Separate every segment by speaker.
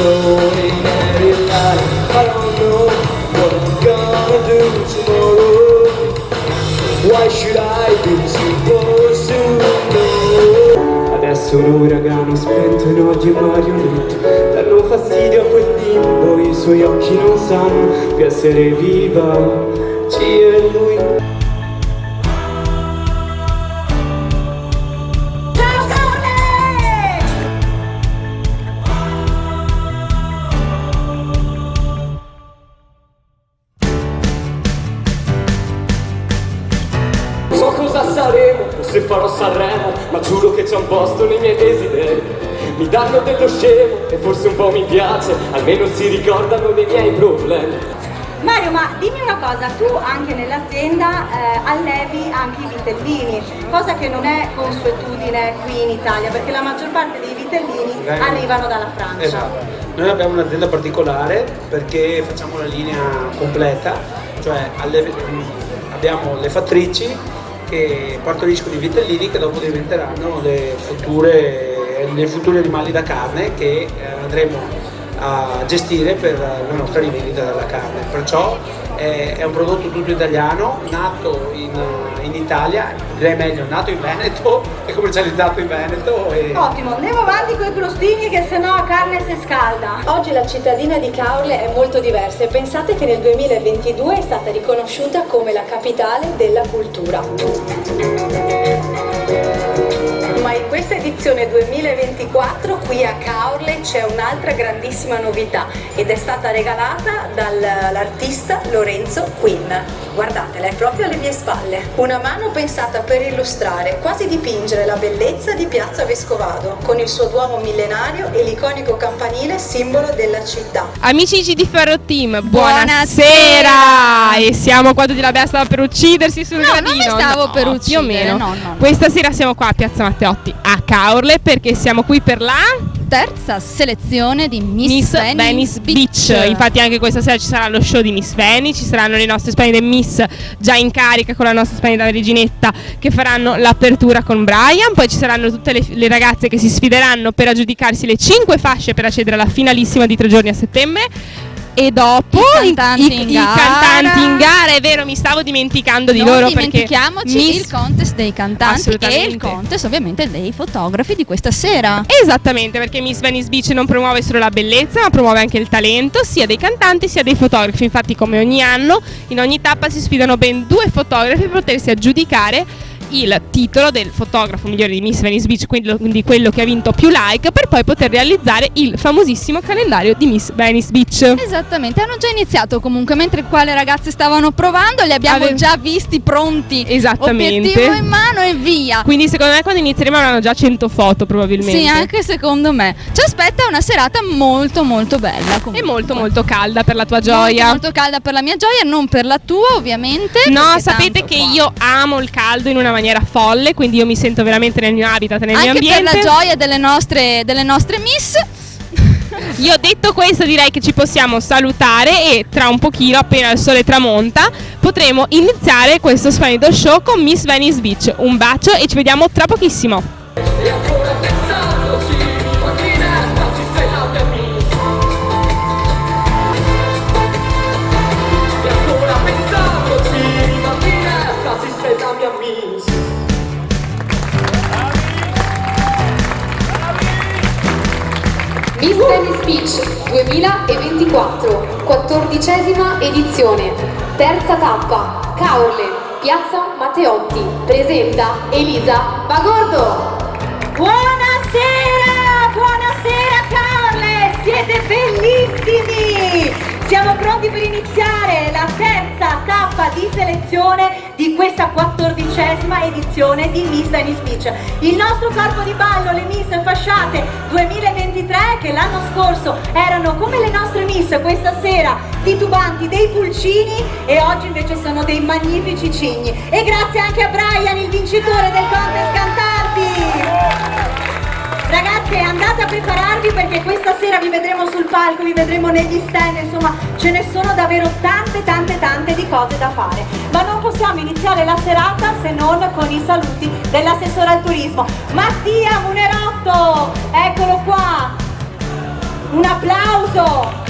Speaker 1: in every line. I don't know what I'm gonna do tomorrow. Why should I be supposed to know? Adesso noi raga hanno spento in ogni marionette, danno fastidio a quel bimbo, i suoi occhi non sanno di essere viva, ci è lui. So cosa saremo, se farò Sanremo, ma giuro che c'è un posto nei miei desideri. Mi danno dello scemo e forse un po' mi piace, almeno si ricordano dei miei problemi.
Speaker 2: Mario, ma dimmi una cosa, tu anche nell'azienda allevi anche i vitellini, cosa che non è consuetudine qui in Italia, perché la maggior parte dei vitellini arrivano dalla Francia.
Speaker 3: Esatto. Noi abbiamo un'azienda particolare perché facciamo la linea completa, cioè abbiamo le fattrici che partoriscono i vitellini che dopo diventeranno le futuri animali da carne che andremo a gestire per la nostra rivendita della carne. Perciò è un prodotto tutto italiano, nato in Italia, direi meglio, nato in Veneto e commercializzato in Veneto.
Speaker 2: Ottimo, andiamo avanti con i crostini che sennò la carne si scalda.
Speaker 4: Oggi la cittadina di Caorle è molto diversa e pensate che nel 2022 è stata riconosciuta come la capitale della cultura. Ma in questa edizione 2024 qui a Caorle c'è un'altra grandissima novità ed è stata regalata dall'artista Lorenzo Quinn. Guardatela, è proprio alle mie spalle. Una mano pensata per illustrare, quasi dipingere la bellezza di Piazza Vescovado con il suo Duomo millenario e l'iconico campanile simbolo della città.
Speaker 5: Amici di Ferro Team, buonasera! E siamo qua tutti, la Bea stava per uccidersi sul gradino.
Speaker 6: Non mi stavo per uccidere,
Speaker 5: più o meno.
Speaker 6: no.
Speaker 5: Questa sera siamo qua a Piazza Matteotti a Caorle perché siamo qui per la
Speaker 6: terza selezione di Miss
Speaker 5: Venice Beach. Infatti anche questa sera ci sarà lo show di Miss Venice, ci saranno le nostre splendide Miss già in carica con la nostra splendida reginetta che faranno l'apertura con Brian, poi ci saranno tutte le ragazze che si sfideranno per aggiudicarsi le 5 fasce per accedere alla finalissima di 3 giorni a settembre. E dopo i cantanti in gara, è vero, mi stavo dimenticando di loro perché
Speaker 6: dimentichiamoci il contest dei cantanti e il contest ovviamente dei fotografi di questa sera.
Speaker 5: Esattamente, perché Miss Venice Beach non promuove solo la bellezza ma promuove anche il talento sia dei cantanti sia dei fotografi. Infatti come ogni anno in ogni tappa si sfidano ben 2 fotografi per potersi aggiudicare il titolo del fotografo migliore di Miss Venice Beach, quindi quello che ha vinto più like, per poi poter realizzare il famosissimo calendario di Miss Venice Beach.
Speaker 6: Esattamente, hanno già iniziato comunque mentre qua le ragazze stavano provando, li abbiamo già visti pronti.
Speaker 5: Esattamente.
Speaker 6: Obiettivo in mano e via.
Speaker 5: Quindi secondo me quando inizieremo avranno già 100 foto probabilmente.
Speaker 6: Sì, anche secondo me. Ci aspetta una serata molto molto bella comunque.
Speaker 5: E molto molto calda per la tua gioia.
Speaker 6: Molto calda per la mia gioia, non per la tua ovviamente.
Speaker 5: No, sapete che io amo il caldo in una maniera folle, quindi io mi sento veramente nel mio habitat, nel mio ambiente.
Speaker 6: Anche per la gioia delle nostre miss.
Speaker 5: Io detto questo direi che ci possiamo salutare e tra un pochino, appena il sole tramonta, potremo iniziare questo splendido show con Miss Venice Beach. Un bacio e ci vediamo tra pochissimo.
Speaker 4: Miss Venice Beach 2024, 14ª edizione, terza tappa, Caorle, Piazza Matteotti, presenta Elisa Bagordo.
Speaker 2: Buonasera Caorle, siete bellissimi! Siamo pronti per iniziare la terza tappa di selezione di questa 14ª edizione di Miss Venice Beach. Il nostro corpo di ballo, le Miss Fasciate 2023, che l'anno scorso erano come le nostre Miss, questa sera titubanti, dei pulcini, e oggi invece sono dei magnifici cigni. E grazie anche a Brian, il vincitore del contest cantanti. Ragazze, andate a prepararvi perché questa sera vi vedremo sul palco, vi vedremo negli stand, insomma ce ne sono davvero tante di cose da fare. Ma non possiamo iniziare la serata se non con i saluti dell'assessore al turismo. Mattia Munerotto, eccolo qua. Un applauso!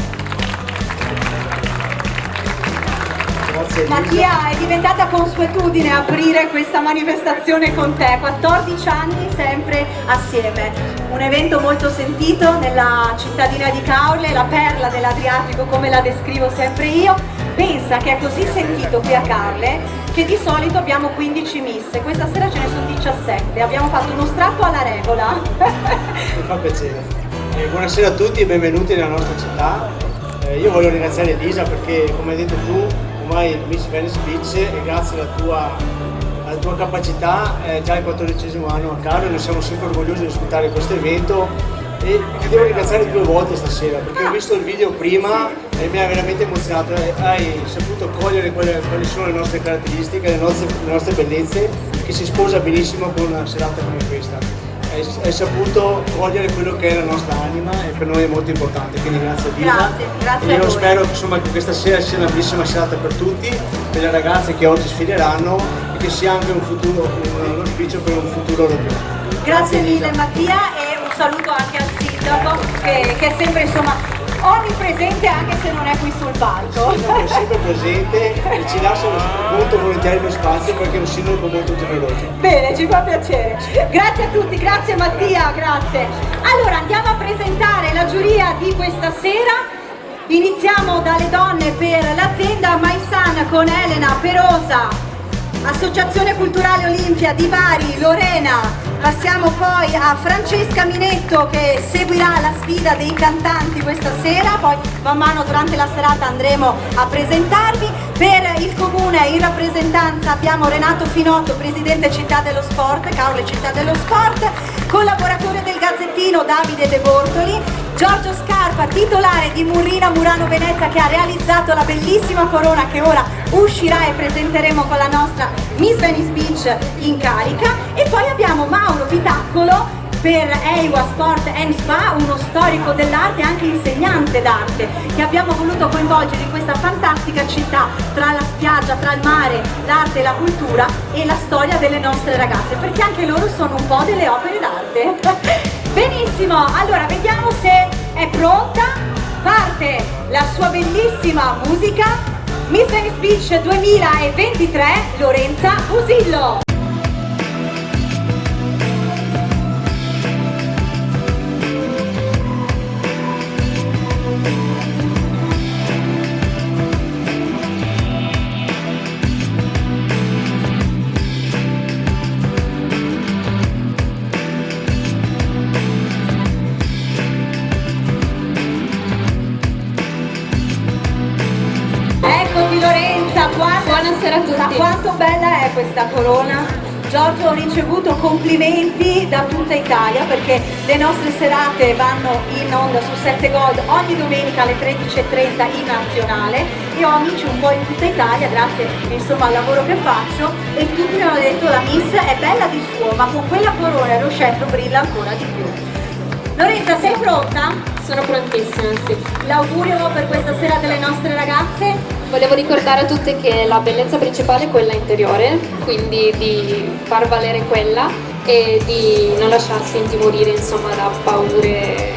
Speaker 1: Grazie Elisa.
Speaker 2: Mattia, è diventata consuetudine aprire questa manifestazione con te, 14 anni sempre assieme. Un evento molto sentito nella cittadina di Caorle, la perla dell'Adriatico come la descrivo sempre io. Pensa che è così sentito qui a Caorle che di solito abbiamo 15 miss, questa sera ce ne sono 17, abbiamo fatto uno strappo alla regola.
Speaker 1: Mi fa piacere. Buonasera a tutti e benvenuti nella nostra città. Io voglio ringraziare Elisa perché, come hai detto tu, ormai Miss Venice Beach e grazie alla tua capacità già il 14° anno a Caorle, noi siamo sempre orgogliosi di ospitare questo evento e ti devo ringraziare 2 volte stasera perché ho visto il video prima e mi ha veramente emozionato. Hai saputo cogliere quali sono le nostre caratteristiche, le nostre bellezze, che si sposa benissimo con una serata come questa. Hai saputo cogliere quello che è la nostra anima e per noi è molto importante, quindi grazie Lisa.
Speaker 2: Grazie
Speaker 1: e
Speaker 2: a
Speaker 1: io
Speaker 2: voi.
Speaker 1: spero che questa sera sia una bellissima serata per tutti, per le ragazze che oggi sfideranno e che sia anche un futuro, un auspicio per un futuro europeo.
Speaker 2: Grazie mille
Speaker 1: Lisa.
Speaker 2: Mattia e un saluto anche al sindaco che è sempre insomma onnipresente anche se non è qui sul palco.
Speaker 1: Il sindaco è sempre presente e ci lascia molto volentieri lo spazio perché è un sindaco molto generoso.
Speaker 2: Bene, ci fa piacere. Grazie a tutti, grazie Mattia, grazie. Allora andiamo a presentare la giuria di questa sera. Iniziamo dalle donne per l'azienda Maisan con Elena Perosa, Associazione Culturale Olimpia di Bari, Lorena. Passiamo poi a Francesca Minetto che seguirà la sfida dei cantanti questa sera, poi man mano durante la serata andremo a presentarvi. Per il comune in rappresentanza abbiamo Renato Finotto, presidente Città dello Sport, Caorle Città dello Sport, collaboratore del Gazzettino Davide De Bortoli, Giorgio Scarpa, titolare di Murrina Murano Venezia, che ha realizzato la bellissima corona che ora uscirà e presenteremo con la nostra Miss Venice Beach in carica, e poi abbiamo Mauro Vitaccolo per EIWA Sport and Spa, uno storico dell'arte e anche insegnante d'arte che abbiamo voluto coinvolgere in questa fantastica città tra la spiaggia, tra il mare, l'arte, la cultura e la storia delle nostre ragazze, perché anche loro sono un po' delle opere d'arte. Benissimo, allora vediamo se è pronta, parte la sua bellissima musica. Miss Venice Beach 2023, Lorenza Usillo. Eccoti Lorenza,
Speaker 6: Buonasera a tutti.
Speaker 2: Ma quanto bella è questa corona? Giorgio, ho ricevuto complimenti da tutta Italia perché le nostre serate vanno in onda su 7 Gold ogni domenica alle 13:30 in nazionale e ho amici un po' in tutta Italia grazie insomma al lavoro che faccio e tutti mi hanno detto la Miss è bella di suo ma con quella corona e lo scettro brilla ancora di più. Lorenza, sei pronta?
Speaker 7: Sono prontissima, sì.
Speaker 2: L'augurio per questa sera delle nostre ragazze?
Speaker 7: Volevo ricordare a tutte che la bellezza principale è quella interiore, quindi di far valere quella e di non lasciarsi intimorire, insomma, da paure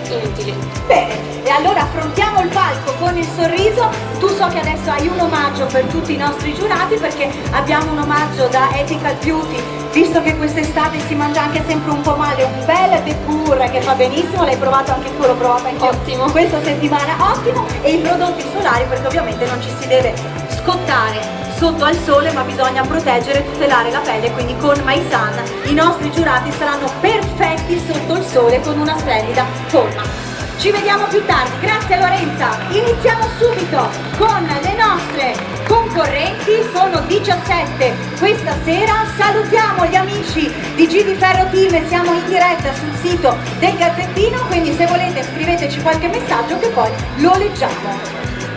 Speaker 7: inutili.
Speaker 2: Bene, e allora affrontiamo il palco con il sorriso. Tu so che adesso hai un omaggio per tutti i nostri giurati perché abbiamo un omaggio da Ethical Beauty, visto che quest'estate si mangia anche sempre un po' male, un bel Depur che fa benissimo, l'hai provato anche tu, l'ho provato anche io
Speaker 7: Ottimo.
Speaker 2: questa settimana, ottimo, e i prodotti solari perché ovviamente non ci si deve scottare sotto al sole ma bisogna proteggere e tutelare la pelle, quindi con Maisan i nostri giurati saranno perfetti sotto il sole con una splendida forma. Ci vediamo più tardi, grazie Lorenza. Iniziamo subito con le nostre concorrenti, sono 17 questa sera. Salutiamo gli amici di GD Ferro Team, siamo in diretta sul sito del Gazzettino, quindi se volete scriveteci qualche messaggio che poi lo leggiamo.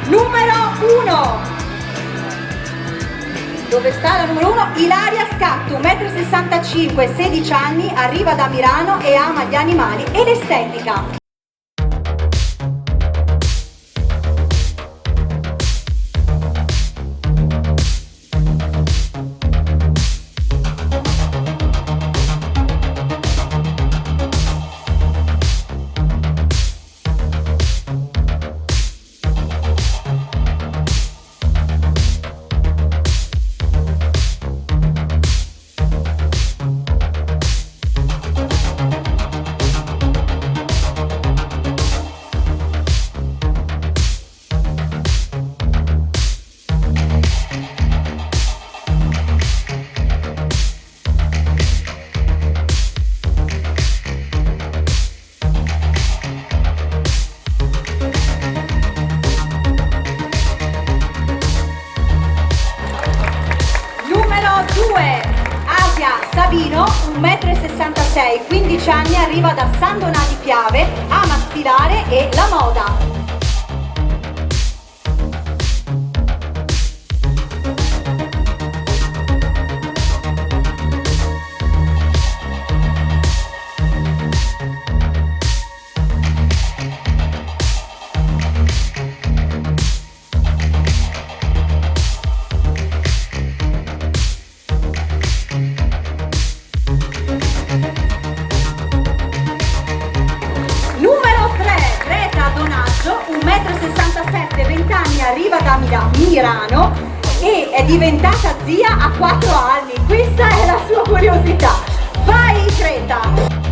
Speaker 2: Numero 1. Dove sta la numero 1? Ilaria Scatto, 1,65 m, 16 anni, arriva da Milano e ama gli animali e l'estetica. Asia Sabino, 1,66 m, 15 anni, arriva da San Donà di Piave, ama sfilare e la moda. Numero 3, Greta Donaggio, 1,67 m, 20 anni, arriva da Milano e è diventata zia a 4 anni. Questa è la sua curiosità. Vai Greta!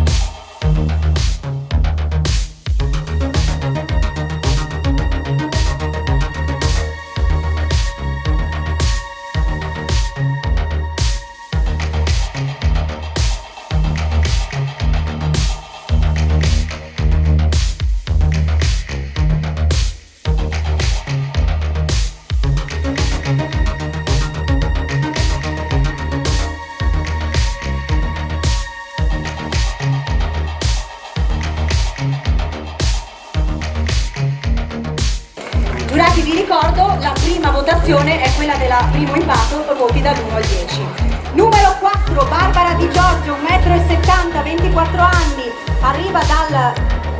Speaker 2: Durati, vi ricordo, la prima votazione è quella del primo impatto, voti dall'1 al 10. Numero 4, Barbara Di Giorgio, 1,70 m, 24 anni, arriva dal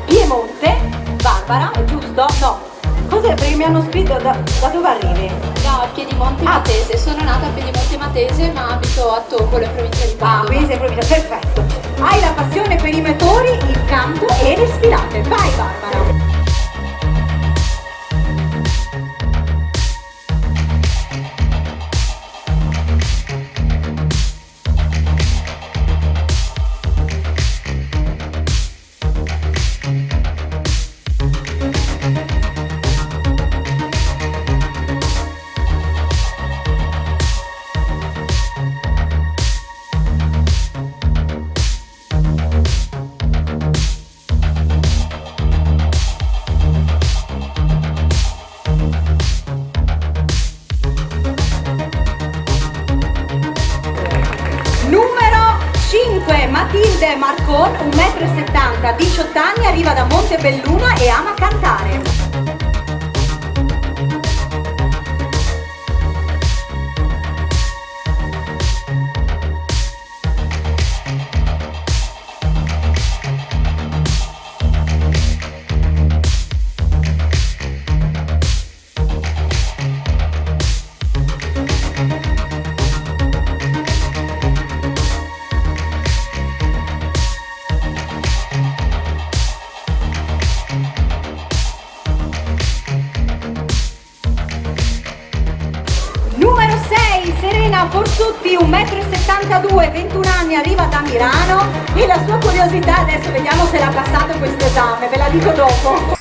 Speaker 2: Piemonte. Barbara, è giusto? No. Cos'è? Perché mi hanno scritto da dove arrivi?
Speaker 7: No, a Piedimonte Matese, sono nata a Piedimonte Matese ma abito a Tocolo, in provincia di Padova.
Speaker 2: Quindi sei in provincia, perfetto. Hai la passione per i motori, il canto e le sfilate. Vai Barbara! Matilde Marcon, 1,70 m, 18 anni, arriva da Montebelluna e ama cantare. Serena Forsutti, 1,72 m, 21 anni, arriva da Milano e la sua curiosità, adesso vediamo se l'ha passato questo esame, ve la dico dopo.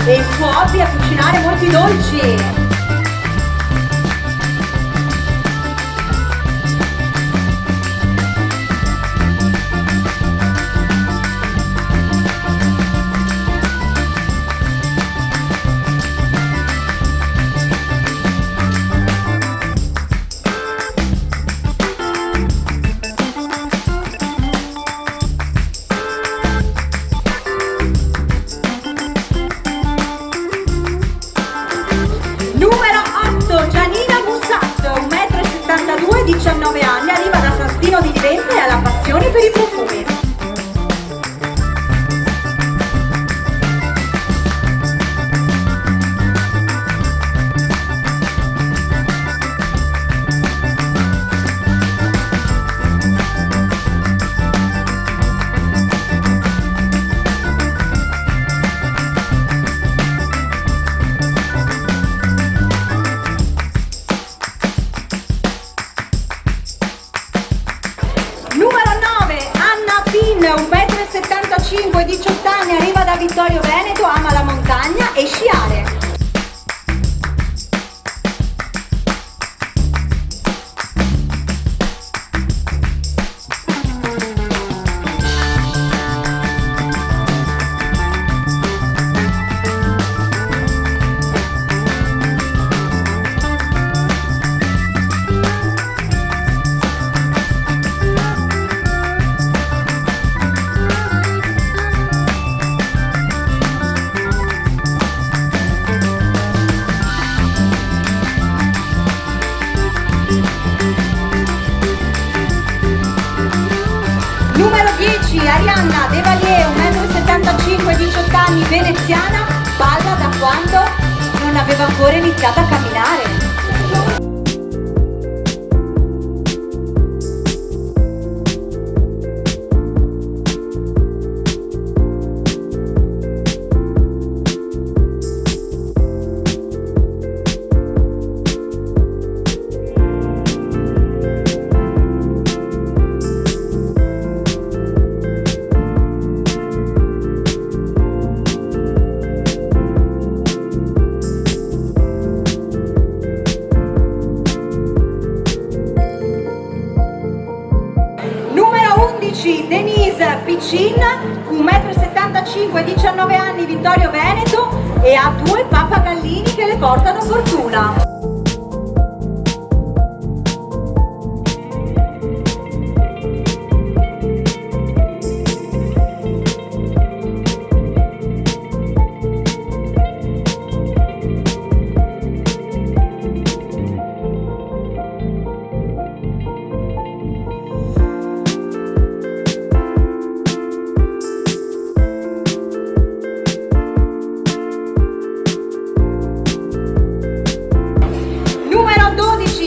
Speaker 2: E il suo hobby è cucinare molti dolci. Numero 8, Gianina Mussatto, 1,72 m, 19 anni, arriva da San Stino di Livenza e ha la passione per i profumi. 18 anni, veneziana, balla da quando non aveva ancora iniziato a camminare. Denise Piccin, 1,75 m, 19 anni, Vittorio Veneto, e ha 2 pappagallini che le portano fortuna.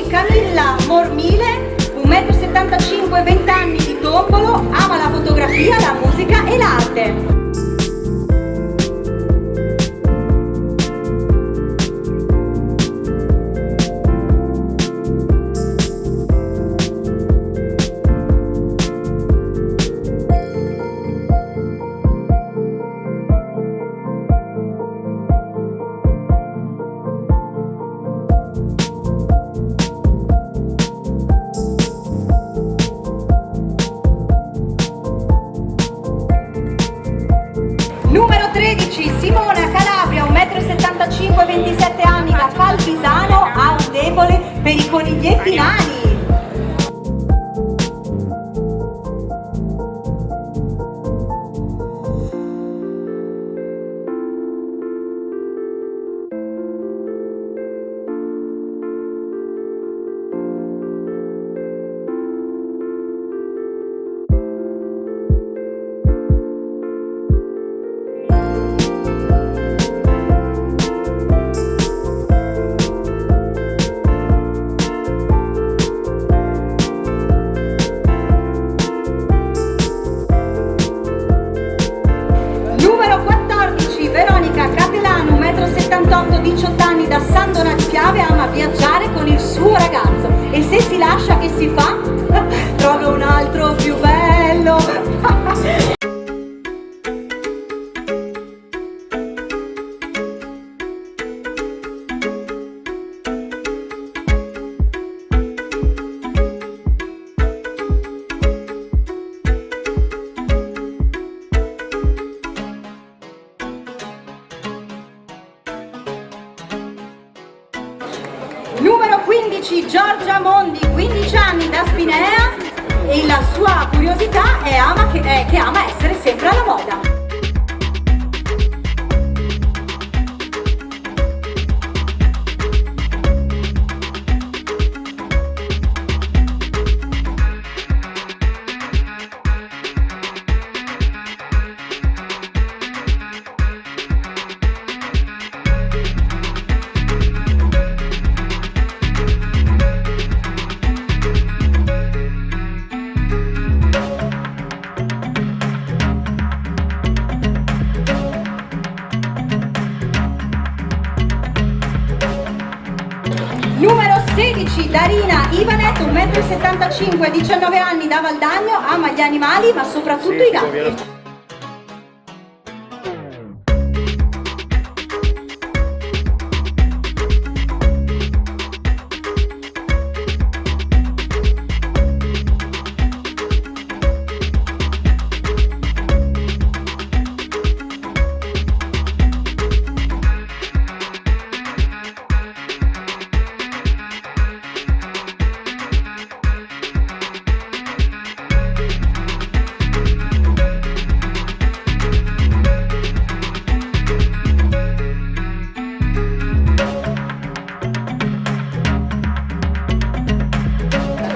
Speaker 2: Camilla Mormile, 1,75 m, 20 anni, di Tombolo, ama la fotografia, la musica e l'arte. Numero 13, Simona Calabria, 1,75 m, 27 anni, da Calvisano, ha un debole per i coniglietti nani. Veronica Catelano, 1,78 m, 18 anni, da San Donato Piave, ama viaggiare con il suo ragazzo, e se si lascia che si fa? Trova un altro più bello. Numero 15, Giorgia Mondi, 15 anni, da Spinea, e la sua curiosità è che ama essere sempre alla moda. Numero 16, Darina Ivanet, 1,75 m, 19 anni, da Valdagno, ama gli animali ma soprattutto i gatti.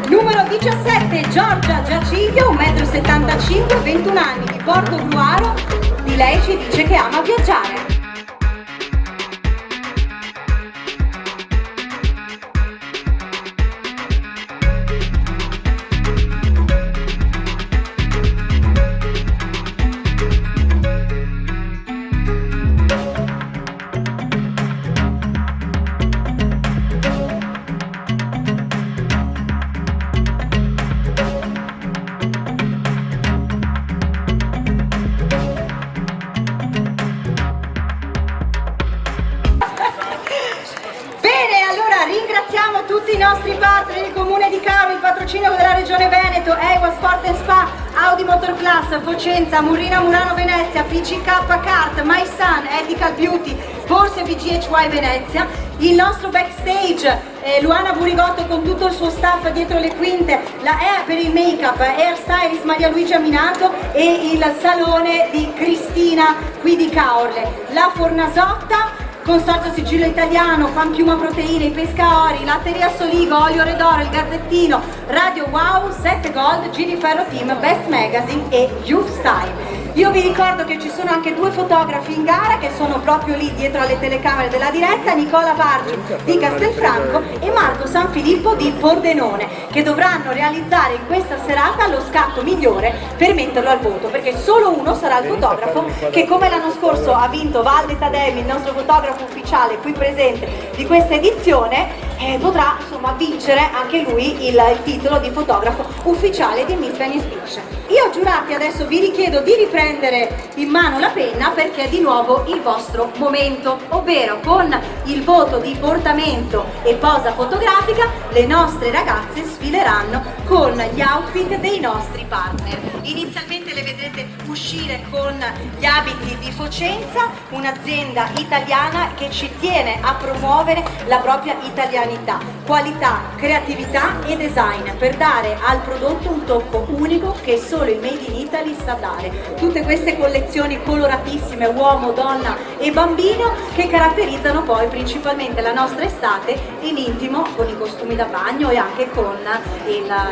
Speaker 2: Numero 17, Giorgia Giaciglio, 1,75 m, 21 anni, di Borgo Gruaro, di lei ci dice che ama viaggiare. Ringraziamo tutti i nostri partner, il Comune di Caro, il patrocinio della Regione Veneto, Ewa Sport and Spa, Audi Motor Class, Focenza, Murrina Murano Venezia, PCK Kart, My Sun, Ethical Beauty, Borse BGHY Venezia, il nostro backstage, Luana Burigotto con tutto il suo staff dietro le quinte, la Air per il make-up, Hairstylist Maria Luigia Minato e il salone di Cristina qui di Caorle, la Fornasotta, Consorzio Sigillo Italiano, Panpiuma Proteine, i Pescaori, Latteria Soligo, Olio Redoro, il Gazzettino, Radio Wow, 7 Gold, Giri Ferro Team, Best Magazine e You Style. Io vi ricordo che ci sono anche 2 fotografi in gara che sono proprio lì dietro alle telecamere della diretta, Nicola Vargi di Castelfranco e Marco Sanfilippo di Pordenone, che dovranno realizzare in questa serata lo scatto migliore per metterlo al voto, perché solo uno sarà il fotografo che, come l'anno scorso ha vinto Valde Tademi, il nostro fotografo ufficiale qui presente di questa edizione, potrà insomma vincere anche lui il titolo di fotografo ufficiale di Miss Venice Beach. Io, giurati, adesso vi richiedo di riprendere in mano la penna, perché è di nuovo il vostro momento, ovvero con il voto di portamento e posa fotografica le nostre ragazze sfileranno con gli outfit dei nostri partner. Inizialmente le vedrete uscire con gli abiti di Focenza, un'azienda italiana che ci tiene a promuovere la propria italianità, qualità, creatività e design, per dare al prodotto un tocco unico che solo il Made in Italy sa dare. Tutte queste collezioni coloratissime, uomo, donna e bambino, che caratterizzano poi principalmente la nostra estate e l'intimo con i costumi da bagno e anche con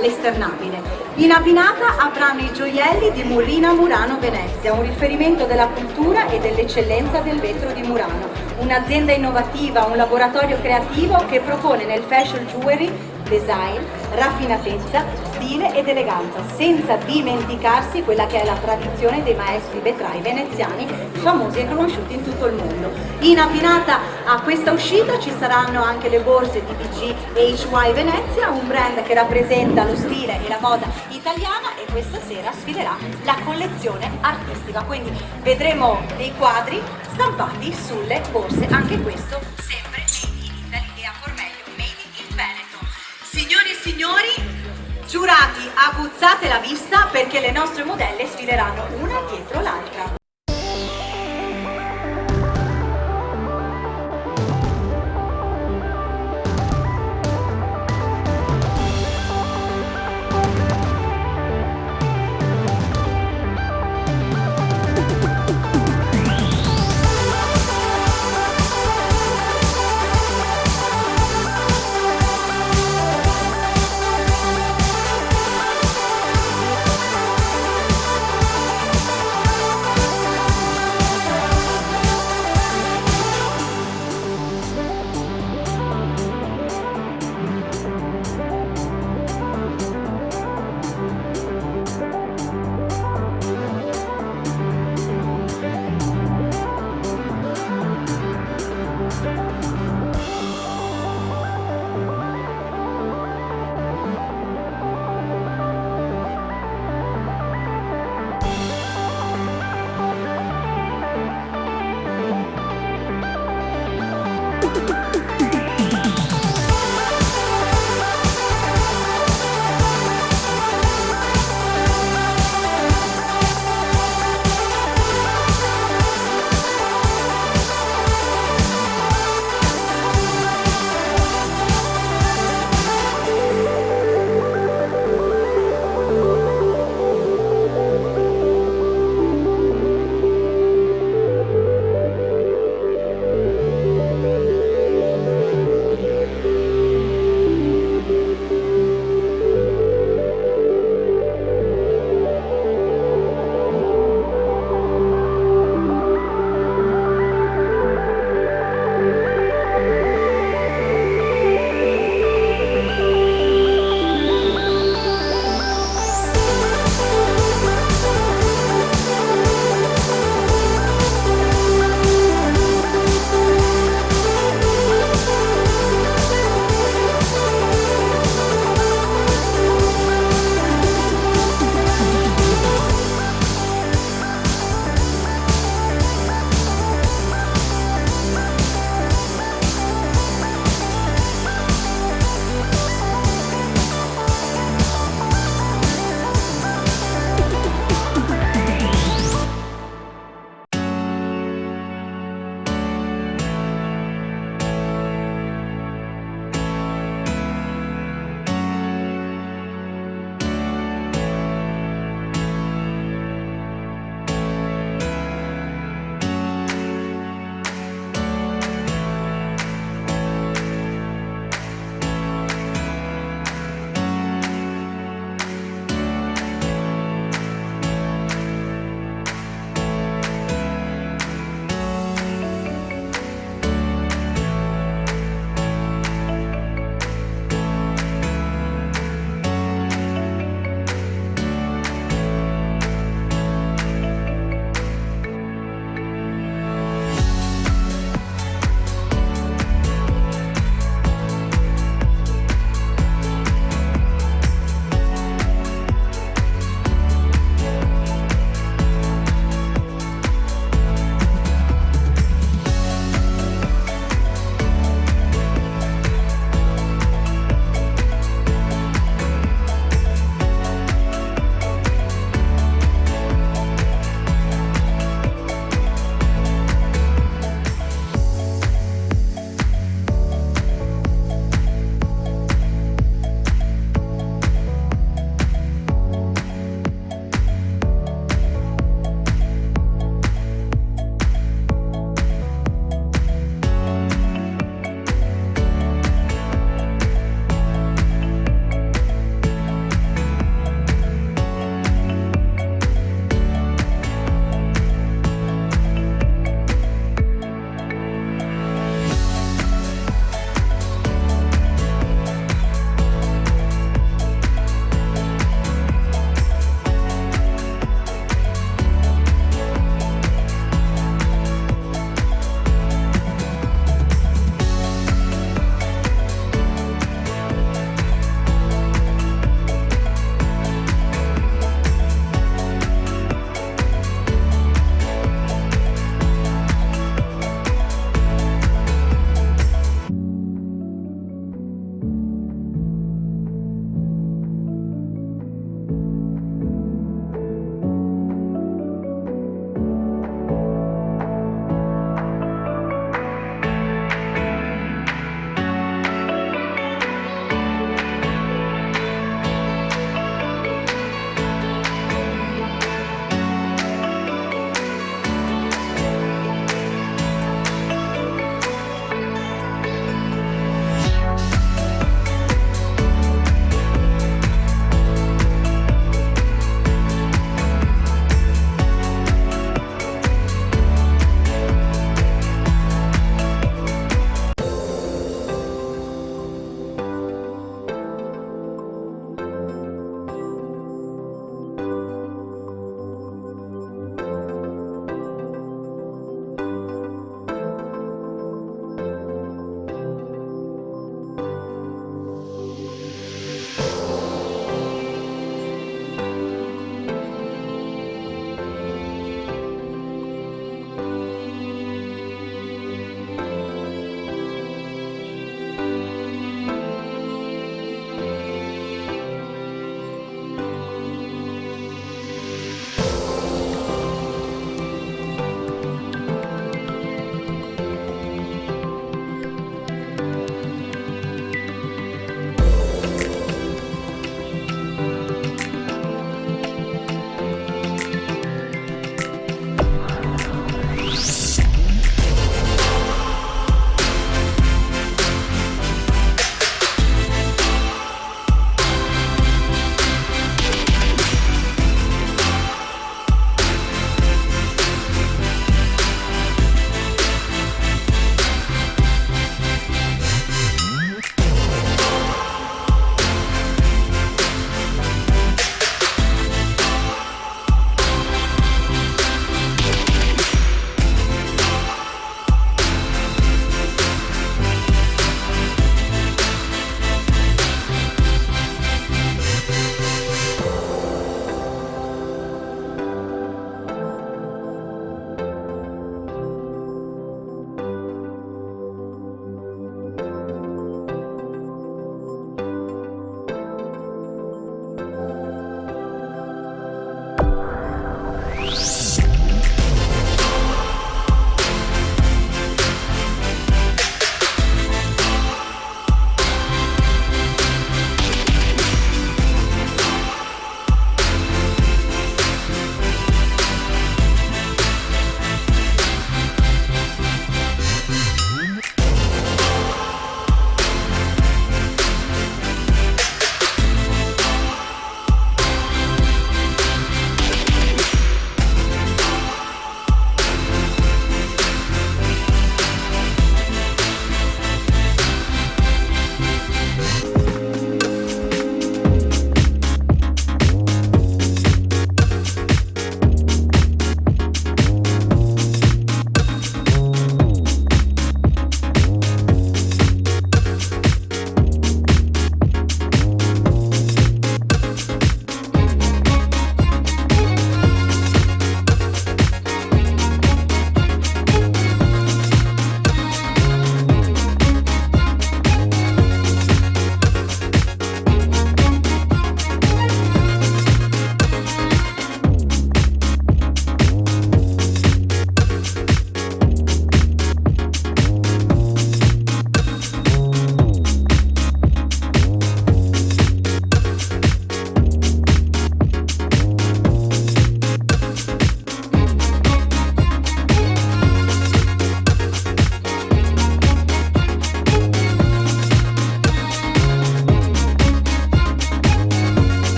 Speaker 2: l'esternabile. In abbinata avranno i gioielli di Murrina Murano Venezia, un riferimento della cultura e dell'eccellenza del vetro di Murano, un'azienda innovativa, un laboratorio creativo che propone nel fashion jewelry design, raffinatezza, stile ed eleganza, senza dimenticarsi quella che è la tradizione dei maestri vetrai veneziani famosi e conosciuti in tutto il mondo. In abbinata a questa uscita ci saranno anche le borse di BGHY Venezia, un brand che rappresenta lo stile e la moda italiana, e questa sera sfilerà la collezione artistica, quindi vedremo dei quadri stampati sulle borse, anche questo sempre Made in Italy e ancor meglio Made in Veneto. Signori e signori, giurati, aguzzate la vista perché le nostre modelle sfileranno una dietro l'altra.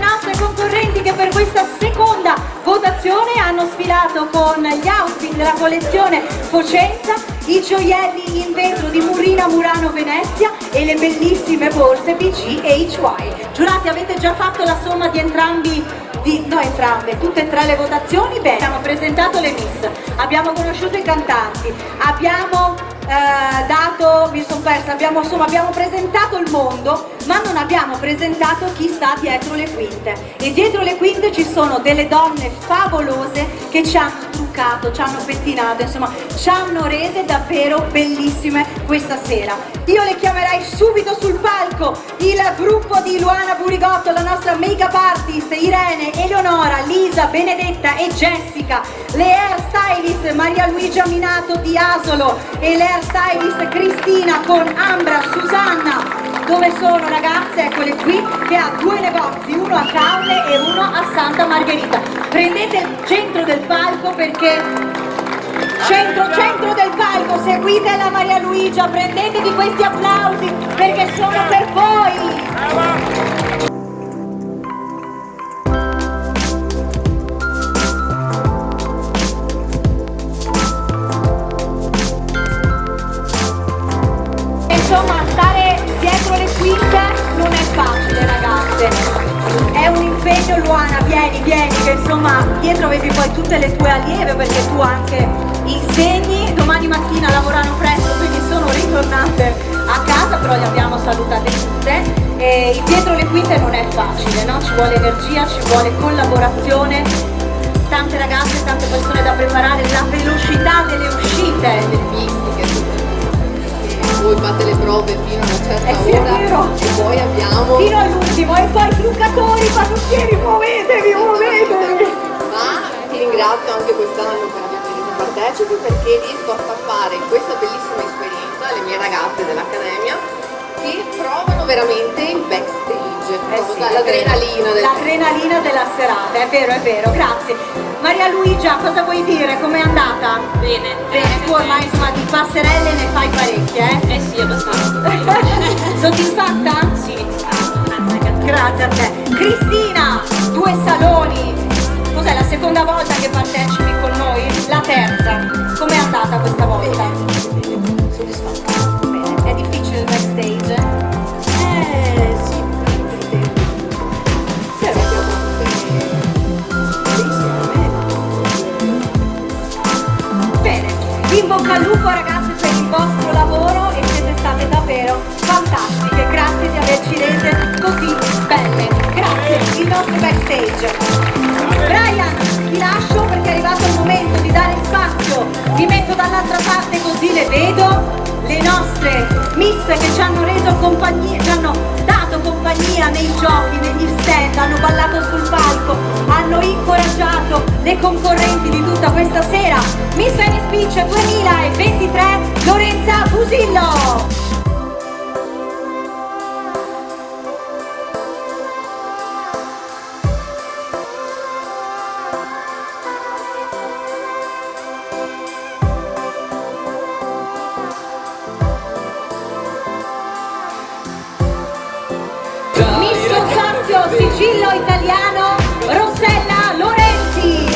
Speaker 2: nostre concorrenti che per questa seconda votazione hanno sfilato con gli outfit della collezione Focenza, i gioielli in vetro di Murrina Murano Venezia e le bellissime borse BG e HY. Giurati, avete già fatto la somma di tutte e tre le votazioni? Bene, abbiamo presentato le miss, abbiamo conosciuto i cantanti, abbiamo abbiamo presentato il mondo, ma non abbiamo presentato chi sta dietro le quinte. E dietro le quinte ci sono delle donne favolose che ci hanno truccato, ci hanno pettinato, insomma, ci hanno rese davvero bellissime questa sera. Io le chiamerei subito sul palco il gruppo di Luana Burigotto, la nostra make-up artist, Irene, Eleonora, Lisa, Benedetta e Jessica, le hairstylist Maria Luigia Minato di Asolo e le hairstylist Cristina con Ambra, Susanna. Dove sono ragazze? Eccole qui, che ha due negozi, uno a Caule e uno a Santa Margherita. Prendete il centro del palco perché centro del palco, seguite la Maria Luigia, prendetevi questi applausi perché sono per voi. Insomma, stare dietro le quinte non è facile, ragazze. È un impegno. Luana, vieni, che insomma dietro avevi poi tutte le tue allieve, perché tu anche insegni. Domani mattina lavorano presto, quindi sono ritornate a casa, però le abbiamo salutate tutte. E dietro le quinte non è facile, no? Ci vuole energia, ci vuole collaborazione, tante ragazze, tante persone da preparare, la velocità delle uscite,
Speaker 8: voi fate le prove fino a una certa ora e poi abbiamo
Speaker 2: fino all'ultimo e poi truccatori, parrucchieri, muovetevi.
Speaker 8: Ma ti ringrazio anche quest'anno per avermi detto partecipi, perché riesco a fare questa bellissima esperienza alle mie ragazze dell'Accademia che provano veramente il backstage,
Speaker 2: l'adrenalina della serata, è vero, grazie. Maria Luigia, cosa vuoi dire? Com'è andata?
Speaker 9: Bene,
Speaker 2: tu ormai insomma di passerelle ne fai parecchie, eh?
Speaker 9: sì, abbastanza.
Speaker 2: Soddisfatta?
Speaker 9: Sì,
Speaker 2: grazie a te. Cristina, 2 saloni, cos'è la seconda volta che partecipi con noi? La terza, com'è andata questa volta? Soddisfatta. Bene, è difficile il backstage?
Speaker 8: sì,
Speaker 2: bene, in bocca al lupo ragazzi per il vostro lavoro e siete state davvero fantastiche, grazie di averci rese così belle, grazie, il nostro backstage. Brian, ti lascio perché è arrivato il momento di dare spazio, vi metto dall'altra parte così le vedo, le nostre miss che ci hanno reso compagnia, ci hanno dato compagnia nei giochi, negli stand, hanno ballato sul palco, hanno incoraggiato le concorrenti di tutta questa sera. Miss Venice Beach 2023, Lorenza Busillo. Miss Consorzio Sigillo Italiano, Rossella Lorenzi.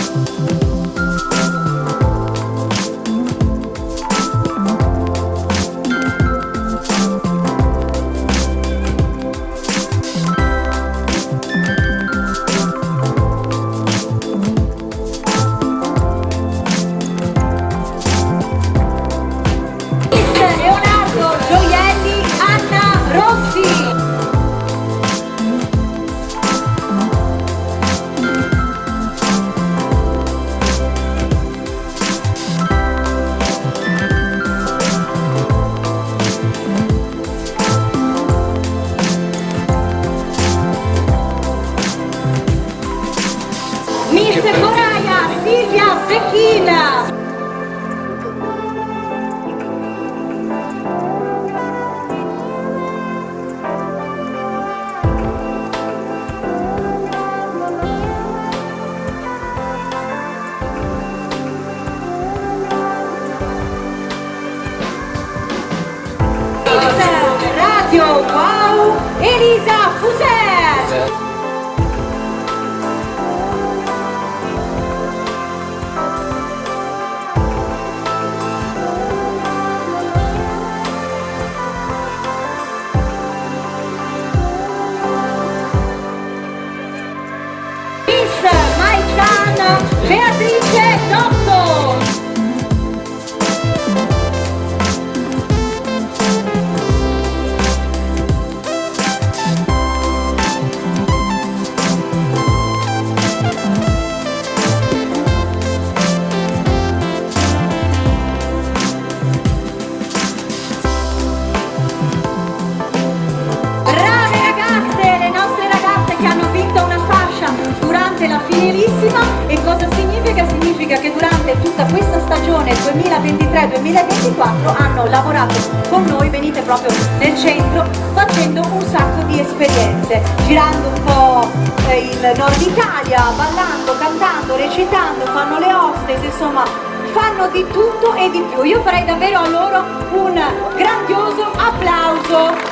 Speaker 2: Beatrice Dotto. La finalissima. E cosa significa? Significa che durante tutta questa stagione 2023-2024 hanno lavorato con noi, venite proprio nel centro facendo un sacco di esperienze, girando un po' il nord Italia, ballando, cantando, recitando, fanno le hostess, insomma fanno di tutto e di più. Io farei davvero a loro un grandioso applauso.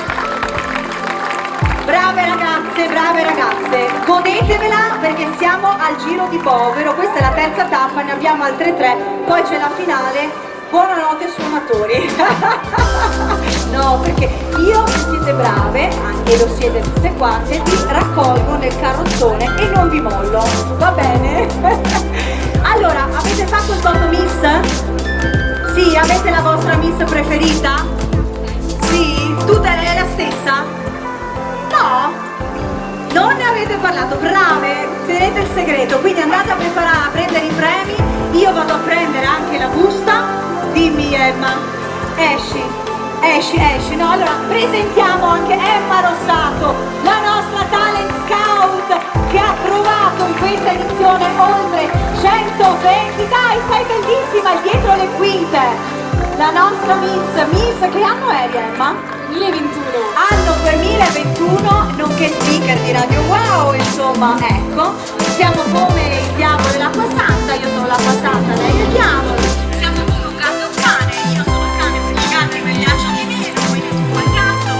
Speaker 2: Brave ragazze, godetevela perché siamo al giro di povero, questa è la terza tappa, ne abbiamo altre 3, poi c'è la finale. Buonanotte suonatori. No, perché io, se siete brave, anche lo siete tutte quante, vi raccolgo nel carrozzone e non vi mollo, va bene? Allora, avete fatto il voto Miss? Sì, avete la vostra Miss preferita? Sì? Tutta è la stessa? No, non ne avete parlato, brave, tenete il segreto, quindi andate a preparare, a prendere i premi, io vado a prendere anche la busta, dimmi Emma, esci, no, allora presentiamo anche Emma Rossato, la nostra talent scout che ha trovato in questa edizione oltre 120, dai, sei bellissima, dietro le quinte, la nostra Miss, che anno eri Emma?
Speaker 7: 2021.
Speaker 2: Anno 2021, nonché speaker di Radio Wow, insomma, ecco, siamo come il diavolo e l'acqua santa, io sono l'acqua santa, lei è il diavolo, siamo come un gatto e un cane, io sono il cane perché i gatti me li lascio di meno, quindi tu fai il gatto,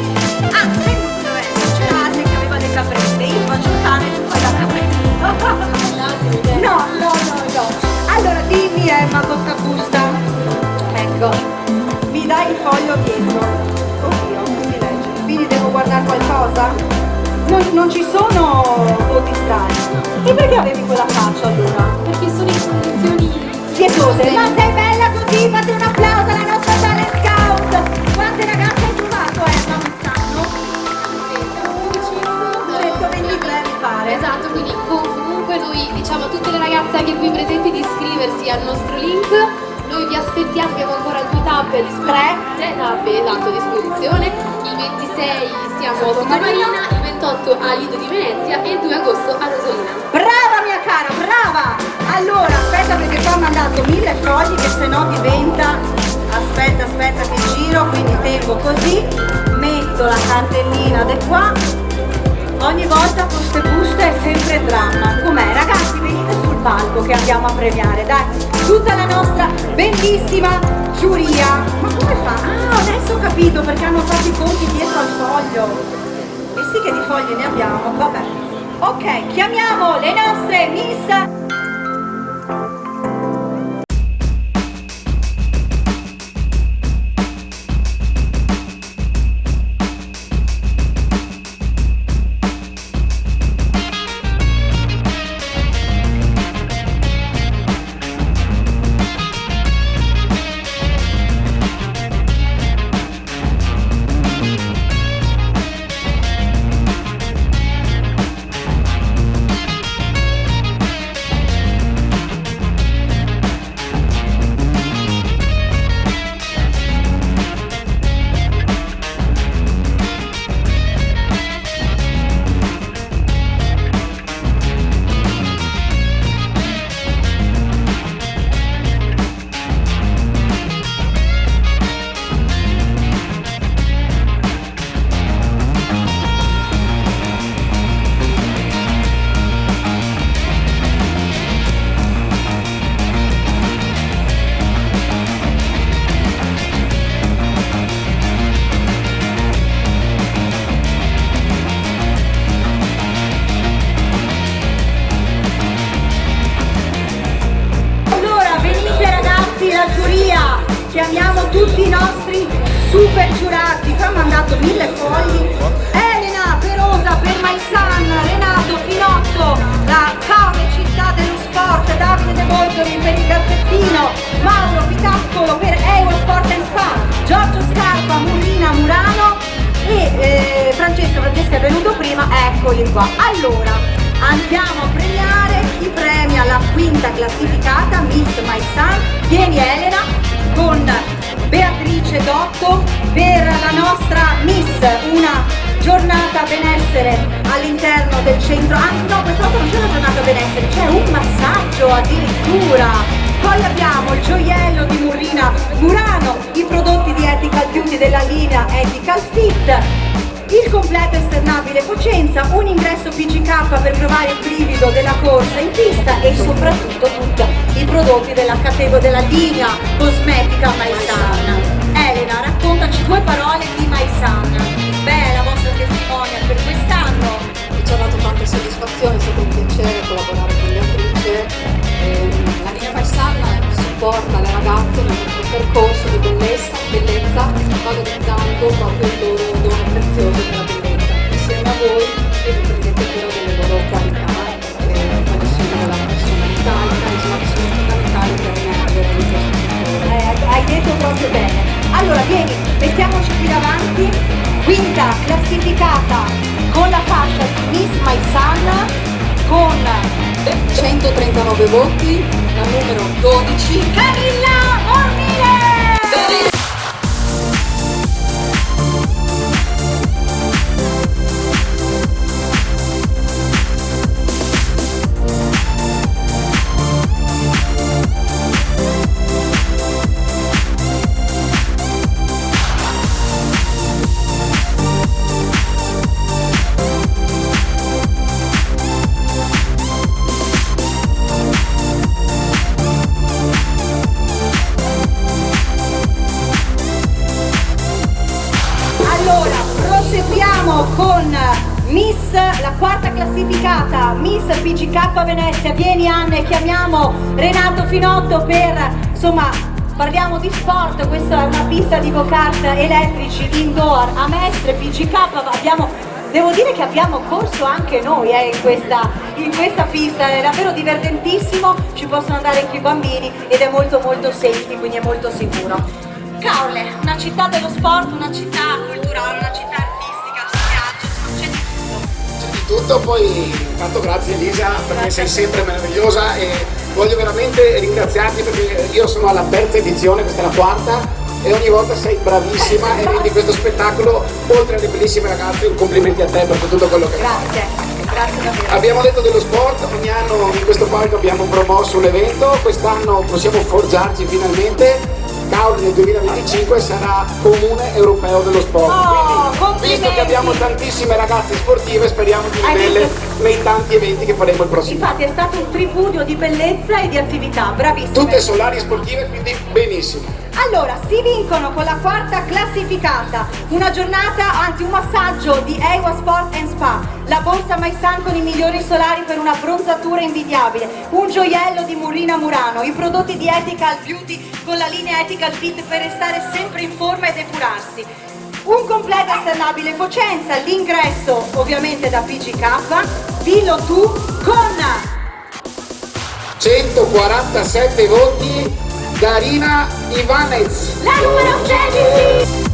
Speaker 2: anzi, lei non doveva essere, c'era Asia che aveva le caprette, io faccio il cane e tu fai la capretta. No, allora dimmi Emma questa busta, ecco, mi dai il foglio dietro. Quindi devo guardare qualcosa? Non ci sono voti strani. E perché avevi quella faccia allora?
Speaker 7: Perché sono in condizioni
Speaker 2: pietose. Ma sei bella così, fate un applauso alla nostra talent scout! Quante ragazze hai trovato Emma quest'anno?
Speaker 7: Siamo
Speaker 2: 123 mi pare.
Speaker 7: Esatto, quindi comunque noi diciamo a tutte le ragazze anche qui presenti di iscriversi al nostro link. Noi vi aspettiamo, abbiamo ancora 2 tappe a disposizione. 3 tappe, esatto, a disposizione. Il 26 siamo a Sottomarina, il 28 a Lido di Venezia e il 2 agosto a Rosolina.
Speaker 2: Brava mia cara, brava! Allora, aspetta perché qua mi ha dato 1000 fogli che sennò diventa... Aspetta che giro, quindi tengo così, metto la cartellina di qua. Ogni volta con queste buste è sempre dramma. Com'è? Ragazzi, venite sul palco che andiamo a premiare, dai! Tutta la nostra bellissima giuria. Ma come fa? Ah, adesso ho capito perché hanno fatto i conti dietro al foglio. E sì che di fogli ne abbiamo, vabbè. Ok, chiamiamo le nostre Miss. Chiamiamo tutti i nostri super giurati, qua mi hanno dato 1000 fogli. Elena, Perosa, Permaisan, Renato, Finotto, la Caore, città dello sport, Davide De vieni Elena con Beatrice Dotto per la nostra Miss, una giornata benessere all'interno del centro, anzi no, questa volta non c'è una giornata benessere, c'è un massaggio addirittura. Poi abbiamo il gioiello di Murina Murano, i prodotti di Ethical Beauty della linea Ethical Fit, il completo esternabile Focenza, un ingresso PGK per provare il brivido della corsa in pista e soprattutto tutti i prodotti della della linea cosmetica Maisan. Elena, raccontaci 2 parole di Maisan. Beh, la vostra testimonial per quest'anno.
Speaker 8: Ci ha dato tante soddisfazioni, è stato un piacere collaborare con Beatrice. La linea Maisan supporta le ragazze nel loro percorso di bellezza, valorizzando proprio il loro dono prezioso della bellezza. Insieme a voi vi prendete cura delle loro qualità, quali sono la personalità, il carisma, che sono fondamentali per emergere in questo settore.
Speaker 2: Hai detto proprio bene. Allora vieni, mettiamoci qui davanti, quinta classificata con la fascia di Miss Maisan con
Speaker 8: 139 voti, la numero 12,
Speaker 2: Camilla Ormile! Proseguiamo con Miss, la quarta classificata, Miss PGK Venezia. Vieni Anne, chiamiamo Renato Finotto per, insomma, parliamo di sport. Questa è una pista di go-kart elettrici indoor a Mestre PGK. Devo dire che abbiamo corso anche noi in questa pista, è davvero divertentissimo, ci possono andare anche i bambini ed è molto molto safety, quindi è molto sicuro. Caorle, una città dello sport, una città culturale, una città artistica, spiagge, c'è di tutto.
Speaker 9: C'è di tutto, poi intanto grazie Elisa perché sei sempre meravigliosa e voglio veramente ringraziarti perché io sono alla terza edizione, questa è la quarta e ogni volta sei bravissima e rendi questo spettacolo, oltre alle bellissime ragazze, complimenti a te per tutto quello che fai.
Speaker 2: Grazie davvero.
Speaker 9: Abbiamo detto dello sport, ogni anno in questo palco abbiamo promosso un evento, quest'anno possiamo forgiarci finalmente. Caorle nel 2025 sarà comune europeo dello sport, quindi visto che abbiamo tantissime ragazze sportive speriamo di vederle nei tanti eventi che faremo il prossimo anno.
Speaker 2: Infatti è stato un tripudio di bellezza e di attività, bravissime.
Speaker 9: Tutte solari sportive, quindi benissimo.
Speaker 2: Allora, si vincono con la quarta classificata una giornata, anzi un massaggio di Ewa Sport and Spa, la borsa Maisan con i migliori solari per una bronzatura invidiabile, un gioiello di Murina Murano, i prodotti di Ethical Beauty con la linea Ethical Fit per restare sempre in forma e depurarsi, un completo esternabile Focenza, l'ingresso ovviamente da PGK, dillo tu con
Speaker 9: 147 voti, Darina Ivanez.
Speaker 2: La numero 16!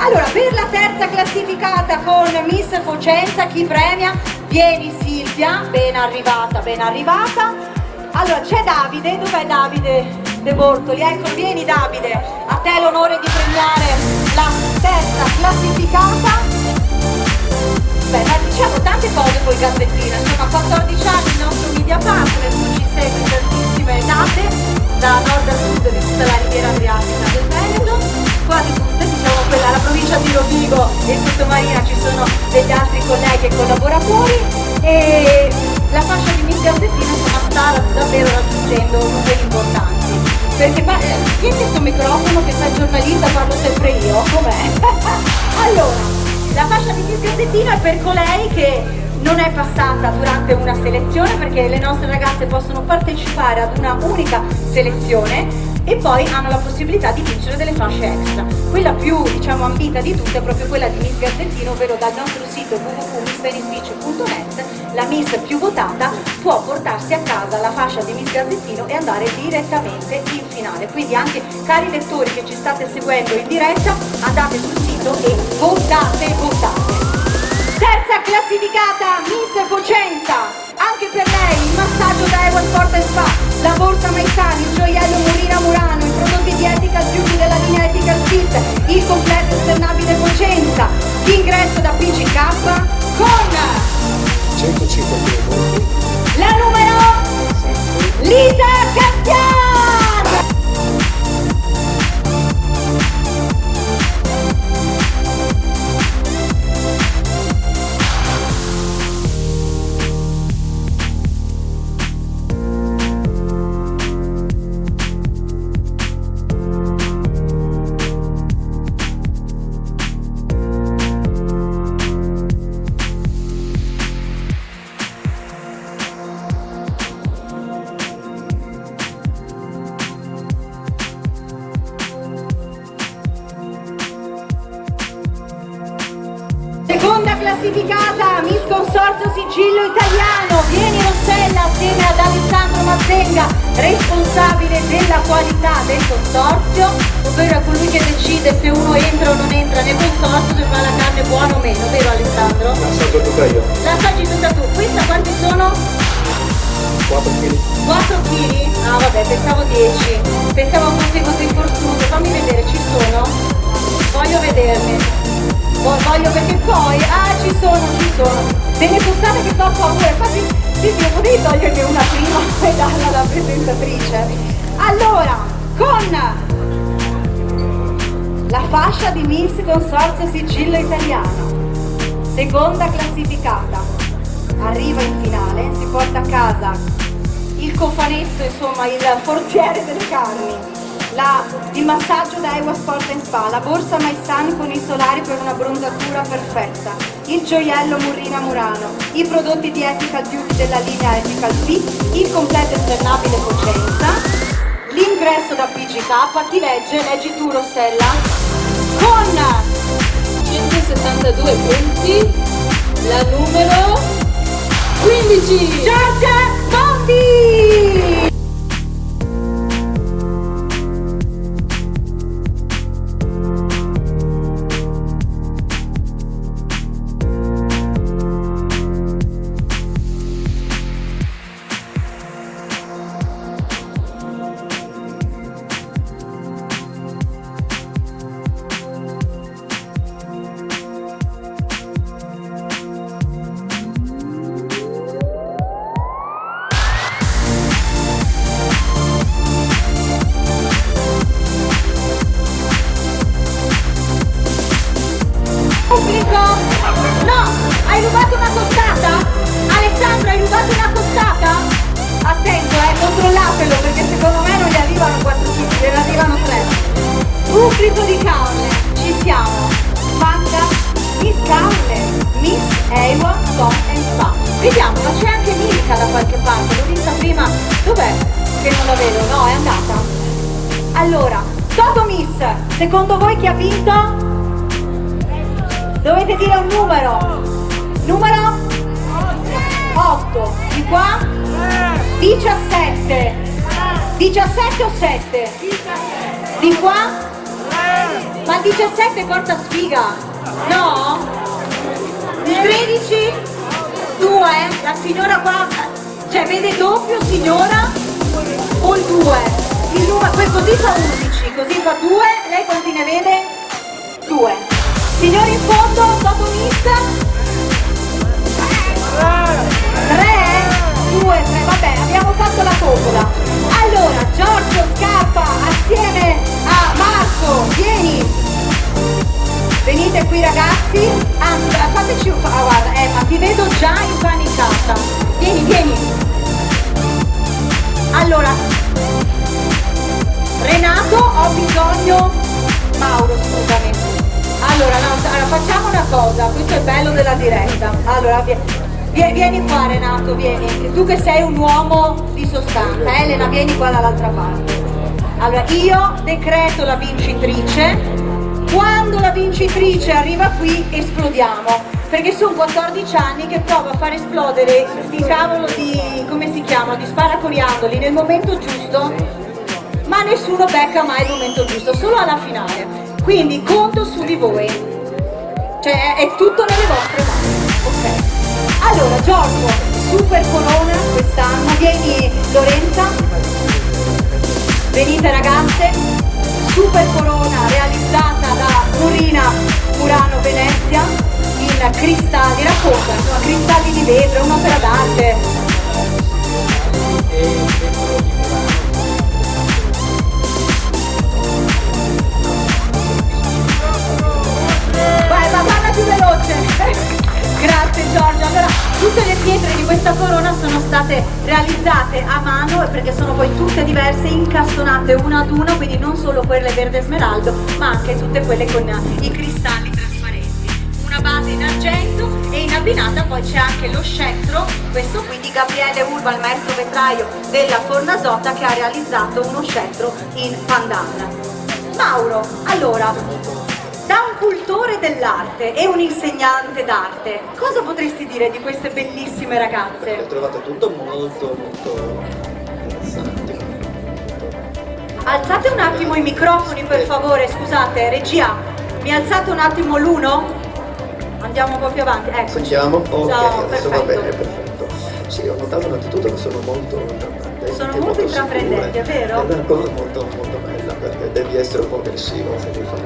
Speaker 2: Allora, per la terza classificata con Miss Focenza, chi premia? Vieni Silvia, ben arrivata, ben arrivata. Allora, c'è Davide, dov'è Davide De Bortoli? Ecco, vieni Davide, a te l'onore di premiare la terza classificata. Beh, ma diciamo tante cose poi Gazzettina, insomma 14 anni il nostro media partner, tu ci segui tantissime date, da nord a sud di tutta la riviera adriatica del Veneto, quasi tutte, diciamo quella, la provincia di Rovigo e Sottomarina ci sono degli altri colleghi e collaboratori e la fascia di Miss Gazzettina insomma sta davvero raggiungendo numeri importanti. perché tieni questo microfono che fa il giornalista, parlo sempre io, com'è? Allora, la fascia di Miss Gazzettino è per colei che non è passata durante una selezione, perché le nostre ragazze possono partecipare ad una unica selezione e poi hanno la possibilità di vincere delle fasce extra. Quella più, diciamo, ambita di tutte è proprio quella di Miss Gazzettino, ovvero dal nostro sito www.missvenispeech.net la Miss più votata può portarsi a casa la fascia di Miss Gazzettino e andare direttamente in finale. Quindi anche cari lettori che ci state seguendo in diretta, andate sul sito e votate. Terza classificata Miss Cosenza, anche per lei il massaggio da Ewa Sport & Spa, la borsa Maisani, il gioiello Murina Murano, i prodotti di Ethical Beauty della linea Ethical Fit, il completo esternabile Cosenza, l'ingresso da PGK con
Speaker 9: 150 punti.
Speaker 2: la numero Lisa Castian. Seconda classificata Miss Consorzio Sigillo Italiano, vieni Rossella assieme ad Alessandro Mazzenga, responsabile della qualità del consorzio, ovvero è colui che decide se uno entra o non entra nel consorzio, se fa la carne buona o meno, vero Alessandro?
Speaker 1: L'assaggio tutta io.
Speaker 2: L'assaggi tutta tu, questa quanti sono?
Speaker 1: 4 kg.
Speaker 2: 4 kg? Ah vabbè, pensavo 10, pensavo fosse così fortunato, fammi vedere, ci sono? Voglio vederli. Voglio perché poi, ci sono, delle postate che fa paura, infatti sì, potevi toglierne una prima e darla alla presentatrice. Allora, con la fascia di Miss Consorzio Sigillo Italiano, seconda classificata, arriva in finale, si porta a casa il cofanetto, insomma il forziere delle carni, il massaggio da Ewa Sport & Spa, la borsa Maisan con i solari per una bronzatura perfetta, il gioiello Murrina Murano, i prodotti di Ethical Beauty della linea Ethical Fit, il completo esternabile Cosenza, l'ingresso da PGK, chi leggi tu Rossella, con
Speaker 7: 172 punti, la numero 15!
Speaker 2: Giorgia Bondi! Pubblico? No! Hai rubato una costata? Alessandro, hai rubato una costata? Attento, controllatelo perché secondo me non gli arrivano 4 kg, ne arrivano 3. Pubblico di Caorle, ci siamo. Manca Miss Caorle, Miss Ewa Sport & Spa. Vediamo, ma c'è anche Milka da qualche parte, l'ho vista prima. Dov'è? Che non la vedo, no, è andata. Allora, Toto Miss, secondo voi chi ha vinto? Dovete dire un numero. Numero 8. Di qua? 17. 17 o 7? Di qua? Ma il 17 porta sfiga. No? Il 13? 2. La signora qua, cioè vede doppio signora o il 2? Il numero, così fa 11, così fa 2. Lei quanti ne vede? 2. Signori in fondo, Toto Miss? 3? 2, 3, vabbè, abbiamo fatto la copola. Allora, Giorgio scappa assieme a Marco, vieni. Venite qui ragazzi. Fateci un guarda, ma ti vedo già impanicata. Vieni. Allora, Renato, ho bisogno... Mauro, scusami. Allora, facciamo una cosa, questo è il bello della diretta. Allora, vieni qua Renato, vieni. Tu che sei un uomo di sostanza, Elena, vieni qua dall'altra parte. Allora, io decreto la vincitrice. Quando la vincitrice arriva qui esplodiamo, perché sono 14 anni che provo a far esplodere sti cavolo di, come si chiama, di sparacoriandoli nel momento giusto, ma nessuno becca mai il momento giusto, solo alla finale. Quindi conto su di voi, cioè è tutto nelle vostre mani. Ok. Allora Giorgio, super corona quest'anno, vieni Lorenza, venite ragazze. Super corona realizzata da Murina Murano Venezia in cristalli, racconta, insomma, cristalli di vetro, è un'opera d'arte. Vai, ma parla più veloce. Grazie Giorgio. Allora, tutte le pietre di questa corona sono state realizzate a mano perché sono poi tutte diverse, incastonate una ad una, quindi non solo quelle verde smeraldo, ma anche tutte quelle con i cristalli trasparenti. Una base in argento e in abbinata poi c'è anche lo scettro, questo qui di Gabriele Urba, il maestro vetraio della Fornasotta, che ha realizzato uno scettro in pandan. Mauro, allora, da un cultore dell'arte e un insegnante d'arte, cosa potresti dire di queste bellissime ragazze?
Speaker 1: Ho trovato tutto molto interessante.
Speaker 2: Alzate un attimo i microfoni per favore, scusate, regia, mi alzate un attimo l'uno? Andiamo un po' più avanti, ecco.
Speaker 1: Sentiamo? Ok,
Speaker 2: Ciao,
Speaker 1: adesso
Speaker 2: perfetto.
Speaker 1: va bene, perfetto. Sì, ho notato innanzitutto che sono molto intraprendenti.
Speaker 2: Sono molto intraprendenti, è vero?
Speaker 1: È una cosa molto bella, perché devi essere un po' aggressivo se devi fare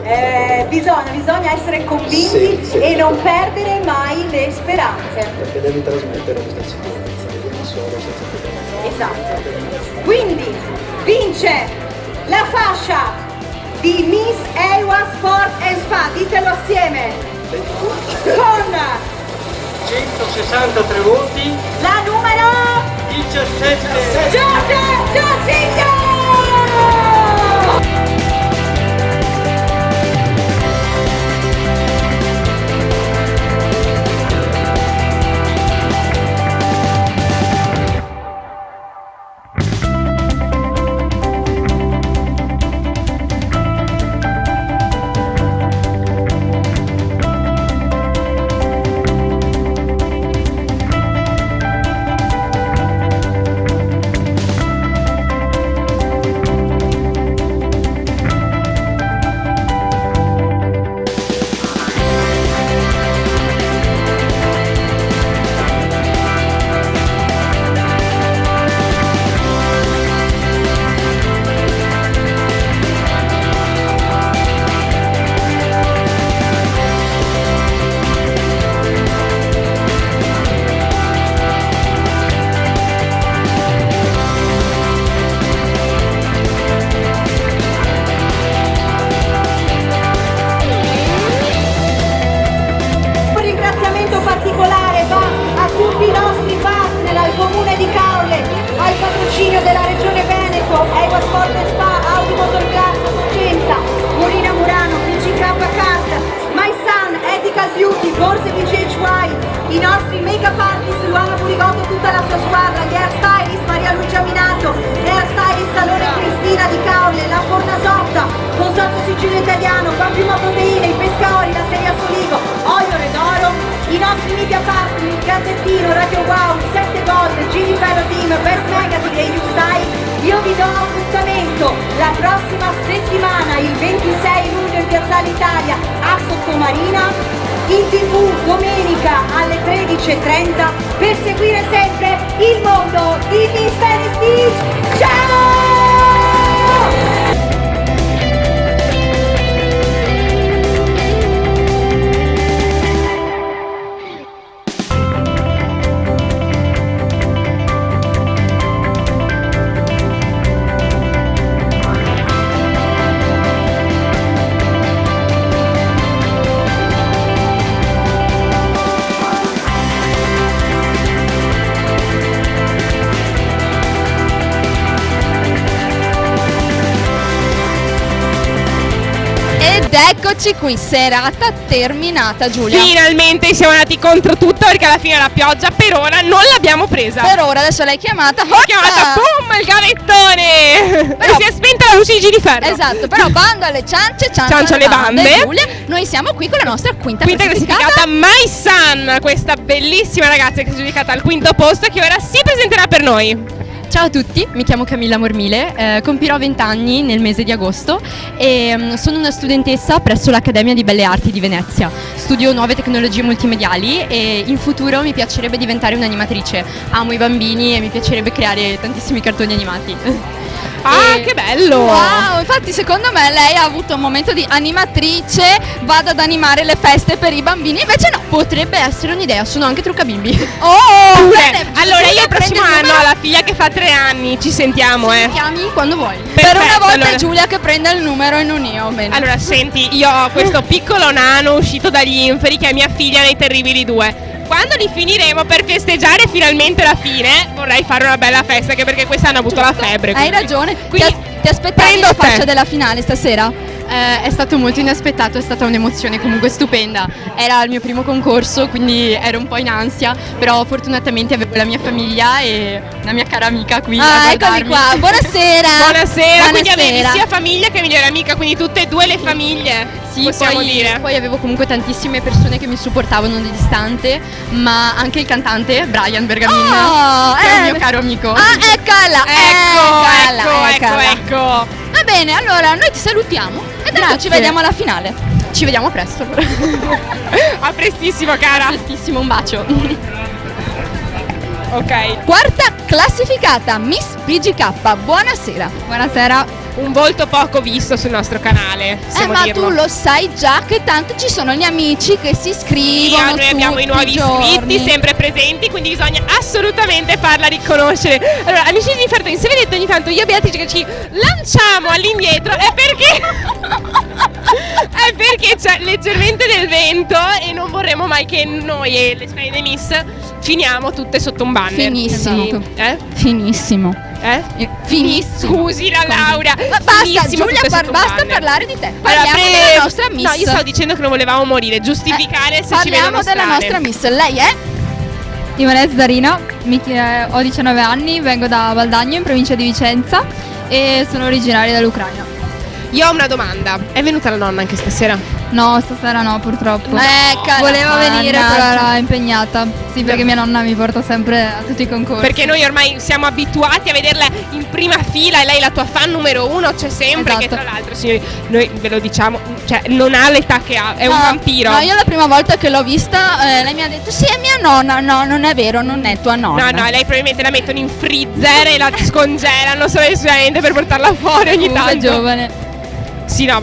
Speaker 2: bisogna essere convinti
Speaker 1: sì,
Speaker 2: e non perdere mai le speranze.
Speaker 1: perché devi trasmettere questa sicurezza, vieni solo senza problemi.
Speaker 2: Esatto. Quindi vince la fascia di Miss Ewa Sport and Spa, ditelo assieme, con
Speaker 3: 163 voti,
Speaker 2: la numero
Speaker 3: 17.
Speaker 2: Giorgio Giorgio! Della Regione Veneto, Ewa Sport and Spa, Audi Motorclass, Cosenza, Murina Murano, PCK Kart, My Sun, Ethical Beauty, borse di GHY, i nostri make-up artist Luana Burigotto e tutta la sua squadra, gli hairstylist Maria Lucia Minato, hairstylist Salone Cristina di Caorle, la Fornasotta, Consorzio Sicilia Italiano, Pampima Proteine, i Pescaori, la Seria Soligo, Olio Redoro, i nostri media partner, il Gazzettino, Radio Wow, 7 Gold, Gini Ferro Team, Best Magazine e YouStyle. Io vi do appuntamento la prossima settimana, il 26 luglio in Piazzale Italia a Sottomarina, in TV domenica alle 13:30 per seguire sempre il mondo di Miss Venice Beach. Ciao!
Speaker 6: eccoci qui, serata terminata, Giulia.
Speaker 5: Finalmente siamo andati contro tutto perché alla fine la pioggia per ora non l'abbiamo presa.
Speaker 6: Per ora adesso l'hai chiamata.
Speaker 5: Boom, il gavettone!
Speaker 6: Però-
Speaker 5: E si è spenta la luce di Giriferro.
Speaker 6: Esatto, però bando alle ciance, ciance alle bande. Giulia, noi siamo qui con la nostra quinta
Speaker 5: classificata My Sun, questa bellissima ragazza che è classificata al quinto posto, che ora si presenterà per noi.
Speaker 10: Ciao a tutti, mi chiamo Camilla Mormile, compirò 20 anni nel mese di agosto e sono una studentessa presso l'Accademia di Belle Arti di Venezia. Studio nuove tecnologie multimediali e in futuro mi piacerebbe diventare un'animatrice. Amo i bambini e mi piacerebbe creare tantissimi cartoni animati.
Speaker 5: Che bello!
Speaker 6: Wow, infatti secondo me lei ha avuto un momento di animatrice, vado ad animare le feste per i bambini, invece no,
Speaker 10: Potrebbe essere un'idea, sono anche truccabimbi.
Speaker 6: Oh,
Speaker 5: bene, allora io il prossimo anno ho la figlia che fa 3 anni, ci sentiamo,
Speaker 10: Mi chiami quando vuoi.
Speaker 6: per una volta
Speaker 5: allora.
Speaker 6: è Giulia che prende il numero e non io, bene.
Speaker 5: Allora senti, io ho questo piccolo nano uscito dagli inferi che è mia figlia nei Terribili 2. Quando li finiremo per festeggiare finalmente la fine, vorrei fare una bella festa, anche perché quest'anno ho avuto la febbre.
Speaker 6: Hai
Speaker 5: quindi.
Speaker 6: ragione,
Speaker 5: Quindi
Speaker 6: ti aspettavi
Speaker 5: prendo
Speaker 6: la
Speaker 5: te.
Speaker 6: faccia della finale stasera?
Speaker 10: È stato molto inaspettato, è stata un'emozione comunque stupenda. Era il mio primo concorso, quindi ero un po' in ansia, però fortunatamente avevo la mia famiglia e la mia cara amica qui a
Speaker 6: Eccoli
Speaker 10: guardarmi.
Speaker 6: qua, buonasera.
Speaker 5: Buonasera, quindi avevi sia famiglia che migliore amica, quindi tutte e due le famiglie,
Speaker 10: Sì,
Speaker 5: possiamo
Speaker 10: poi,
Speaker 5: dire.
Speaker 10: poi avevo comunque tantissime persone che mi supportavano di distante, ma anche il cantante Brian Bergamin, che è un mio caro amico.
Speaker 6: Eccola,
Speaker 5: Ecco.
Speaker 6: Va bene, allora noi ti salutiamo e adesso
Speaker 10: Grazie.
Speaker 6: ci vediamo alla finale.
Speaker 10: Ci vediamo presto.
Speaker 5: A prestissimo, cara.
Speaker 10: Prestissimo, un bacio.
Speaker 5: Ok.
Speaker 6: Quarta classificata, Miss PGK, buonasera.
Speaker 10: Buonasera.
Speaker 5: Un volto poco visto sul nostro canale, possiamo
Speaker 6: Ma
Speaker 5: dirlo.
Speaker 6: tu lo sai già che tanto ci sono gli amici che si iscrivono.
Speaker 5: Noi abbiamo i nuovi iscritti sempre presenti, quindi bisogna assolutamente farla riconoscere. Allora, amici di Fertoni, se vedete ogni tanto io e Beatrice che ci lanciamo all'indietro è perché c'è leggermente del vento e non vorremmo mai che noi e le splendide Miss finiamo tutte sotto un banner.
Speaker 6: Finissimo.
Speaker 10: Finissimo.
Speaker 6: Finissimo.
Speaker 5: Scusi la Laura.
Speaker 6: Ma basta,
Speaker 5: Finissimo
Speaker 6: Giulia,
Speaker 5: tutte sotto un
Speaker 6: basta
Speaker 5: banner.
Speaker 6: parlare di te.
Speaker 5: Allora,
Speaker 6: Parliamo della nostra Miss.
Speaker 5: No, io stavo dicendo che non volevamo morire, giustificare se ci vedono
Speaker 6: Parliamo della
Speaker 5: strane.
Speaker 6: nostra Miss. Lei è?
Speaker 10: Imanez Darina, ho 19 anni, vengo da Valdagno in provincia di Vicenza e sono originaria dall'Ucraina.
Speaker 5: Io ho una domanda. È venuta la nonna anche stasera?
Speaker 10: No, stasera no, purtroppo.
Speaker 6: Eccola,
Speaker 10: Voleva venire, però
Speaker 6: mannaggia.
Speaker 10: era impegnata. Sì, perché mia nonna mi porta sempre a tutti i concorsi.
Speaker 5: Perché noi ormai siamo abituati a vederla in prima fila e lei la tua fan numero 1 c'è sempre, che
Speaker 10: Esatto.
Speaker 5: tra l'altro signori, noi ve lo diciamo, cioè non ha l'età che ha, è un vampiro.
Speaker 6: No, io la prima volta che l'ho vista, lei mi ha detto sì, è mia nonna. No, non è vero, non è tua nonna.
Speaker 5: No, lei probabilmente la mettono in freezer e la scongelano solo esclusivamente per portarla fuori ogni
Speaker 10: Comunque è
Speaker 5: tanto.
Speaker 10: giovane.
Speaker 5: Sì, no,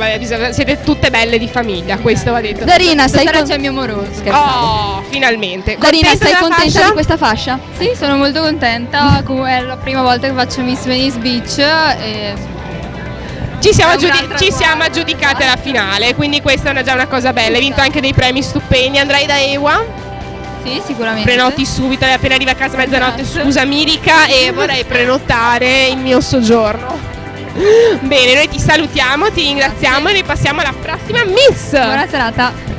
Speaker 5: siete tutte belle di famiglia, questo va detto.
Speaker 6: Darina, sei
Speaker 10: Stasera c'è il mio moroso.
Speaker 5: Oh, finalmente.
Speaker 6: Darina, sei
Speaker 5: della
Speaker 6: contenta
Speaker 5: fascia?
Speaker 6: di questa fascia?
Speaker 10: Sì, sono molto contenta. È la prima volta che faccio Miss Venice Beach e
Speaker 5: Ci siamo,
Speaker 10: È un'altra
Speaker 5: ci siamo
Speaker 10: cosa.
Speaker 5: aggiudicate alla finale, quindi questa è già una cosa bella. Hai vinto anche dei premi stupendi. Andrai da Ewa?
Speaker 10: sì, sicuramente.
Speaker 5: Prenoti subito, appena arriva a casa mezzanotte. Scusa Mirica, e vorrei prenotare il mio soggiorno. Bene, noi ti salutiamo, ti ringraziamo e noi passiamo alla prossima Miss.
Speaker 10: Buona serata.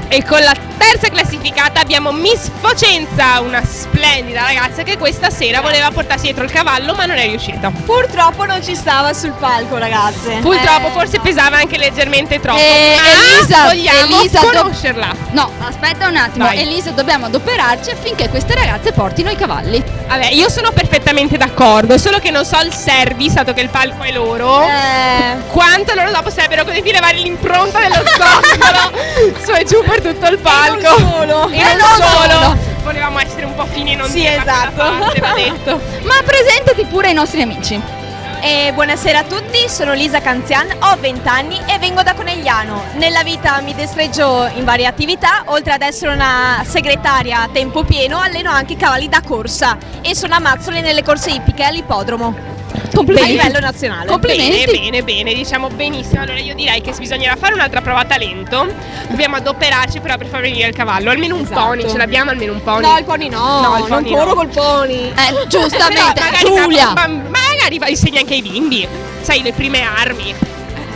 Speaker 5: E con la terza classificata abbiamo Miss Focenza, una splendida ragazza che questa sera voleva portarsi dietro il cavallo ma non è riuscita.
Speaker 2: Purtroppo non ci stava sul palco, ragazze.
Speaker 5: Purtroppo forse pesava anche leggermente troppo.
Speaker 6: Elisa,
Speaker 5: vogliamo
Speaker 6: Elisa,
Speaker 5: conoscerla.
Speaker 6: No, aspetta un attimo.
Speaker 5: Vai.
Speaker 6: Elisa, dobbiamo adoperarci affinché queste ragazze portino i cavalli.
Speaker 5: Vabbè, io sono perfettamente d'accordo, solo che non so il service, dato che il palco è loro. Quanto loro dopo sarebbero contenti di levare l'impronta dello zoccolo su e giù per tutto il palco.
Speaker 2: non solo.
Speaker 5: E non solo. Volevamo essere un po' fini e non
Speaker 2: Sì,
Speaker 5: dirla quella
Speaker 2: esatto.
Speaker 5: parte, va detto.
Speaker 6: Ma presentati pure ai nostri amici.
Speaker 2: Buonasera a tutti, sono Lisa Canzian, ho 20 anni e vengo da Conegliano. Nella vita mi destreggio in varie attività, oltre ad essere una segretaria a tempo pieno, alleno anche i cavalli da corsa e sono a Mazzole nelle corse ippiche all'ippodromo. A livello nazionale.
Speaker 6: Complimenti.
Speaker 5: Bene, diciamo benissimo. Allora io direi che bisognerà fare un'altra prova talento. Dobbiamo adoperarci però per far venire il cavallo. Almeno un pony, ce l'abbiamo almeno un pony.
Speaker 2: No, il pony no,
Speaker 5: No, il
Speaker 2: non
Speaker 5: pony
Speaker 2: corro
Speaker 5: no.
Speaker 2: col pony.
Speaker 6: Giustamente,
Speaker 5: Però magari
Speaker 6: Giulia.
Speaker 5: magari insegni anche ai bimbi. Sai, le prime armi.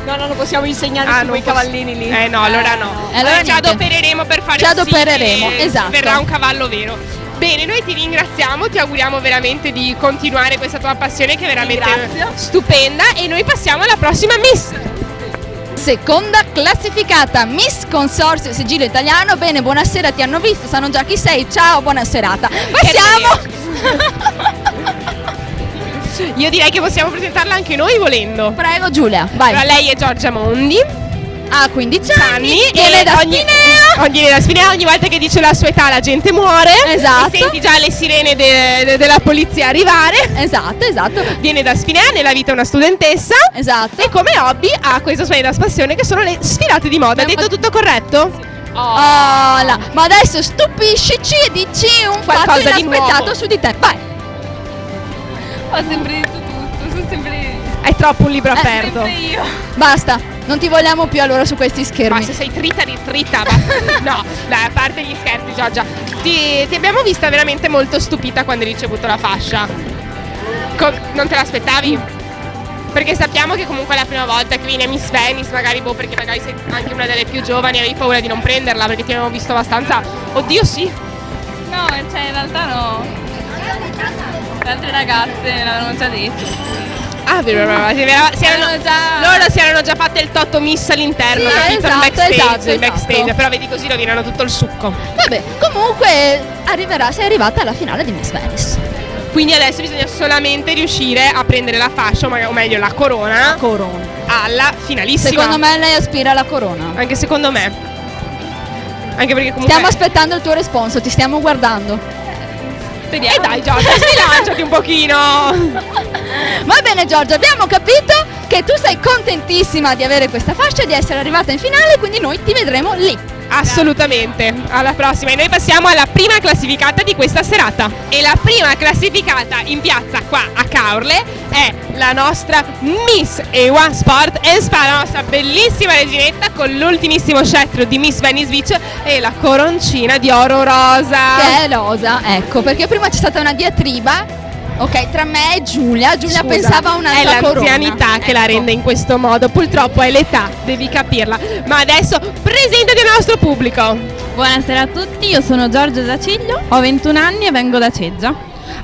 Speaker 11: No, non lo possiamo insegnare su quei cavallini lì.
Speaker 3: No, allora no.
Speaker 6: Allora
Speaker 3: Ci
Speaker 6: niente.
Speaker 3: adopereremo per fare
Speaker 6: Ci adopereremo,
Speaker 3: sì che
Speaker 6: esatto.
Speaker 3: verrà un cavallo vero. Bene, noi ti ringraziamo, ti auguriamo veramente di continuare questa tua passione che è veramente stupenda e noi passiamo alla prossima Miss.
Speaker 6: Seconda classificata, Miss Consorzio Sigillo Italiano. Bene, buonasera, ti hanno visto, sanno già chi sei. Ciao, buona serata. Passiamo.
Speaker 3: Io direi che possiamo presentarla anche noi volendo.
Speaker 6: Prego Giulia, vai.
Speaker 3: Allora, lei è Giorgia Mondi,
Speaker 6: ha 15 anni,
Speaker 3: e
Speaker 6: viene da Spinea.
Speaker 3: Viene da Spinea, ogni volta che dice la sua età la gente muore.
Speaker 6: Esatto.
Speaker 3: E senti già le sirene della polizia arrivare.
Speaker 6: Esatto.
Speaker 3: Viene da Spinea, nella vita è una studentessa.
Speaker 6: Esatto.
Speaker 3: E come hobby ha questa splendida passione che sono le sfilate di moda. Ha detto tutto corretto?
Speaker 6: Ma adesso stupiscici e dici un
Speaker 3: Qualcosa
Speaker 6: fatto
Speaker 3: di
Speaker 6: inaspettato
Speaker 3: nuovo.
Speaker 6: su di te. Vai.
Speaker 12: Ho sempre detto tutto, sono sempre...
Speaker 3: È troppo un libro aperto.
Speaker 12: sempre io.
Speaker 6: Basta, non ti vogliamo più allora su questi schermi.
Speaker 3: Ma se sei dritta, basta. No, dai, a parte gli scherzi, Giorgia, ti abbiamo vista veramente molto stupita quando hai ricevuto la fascia. Non te l'aspettavi? Perché sappiamo che comunque è la prima volta che viene Miss Venice, magari perché magari sei anche una delle più giovani, avevi paura di non prenderla perché ti avevamo visto abbastanza. Oddio, sì.
Speaker 12: No, cioè in realtà no. Le altre ragazze me l'avevano già detto.
Speaker 3: Ah, vero, loro si erano già fatte il Totto Miss all'interno,
Speaker 6: Sì,
Speaker 3: capito?
Speaker 6: esatto,
Speaker 3: Il backstage,
Speaker 6: esatto.
Speaker 3: però vedi così rovinano tutto il succo.
Speaker 6: Vabbè, comunque sei arrivata alla finale di Miss Venice.
Speaker 3: Quindi adesso bisogna solamente riuscire a prendere la fascia, o meglio la corona. Alla finalissima.
Speaker 6: Secondo me lei aspira alla corona.
Speaker 3: Anche secondo me. Anche perché comunque
Speaker 6: Stiamo aspettando il tuo responso, ti stiamo guardando.
Speaker 3: dai Giorgia, sbilanciati un pochino.
Speaker 6: Va bene Giorgia, abbiamo capito che tu sei contentissima di avere questa fascia e di essere arrivata in finale, quindi noi ti vedremo lì.
Speaker 3: Assolutamente, alla prossima. E noi passiamo alla prima classificata di questa serata. E la prima classificata in piazza qua a Caorle è la nostra Miss Ewa Sport & Spa, la nostra bellissima reginetta con l'ultimissimo scettro di Miss Venice Beach e la coroncina di oro rosa.
Speaker 6: Che è rosa, ecco, perché prima c'è stata una diatriba. Ok, tra me e Giulia
Speaker 3: Scusa,
Speaker 6: pensava a un'altra corona.
Speaker 3: È l'anzianità che la rende in questo modo, purtroppo è l'età, devi capirla. Ma adesso presentati al nostro pubblico.
Speaker 12: Buonasera a tutti, io sono Giorgia Giaciglio, ho 21 anni e vengo da Ceggia.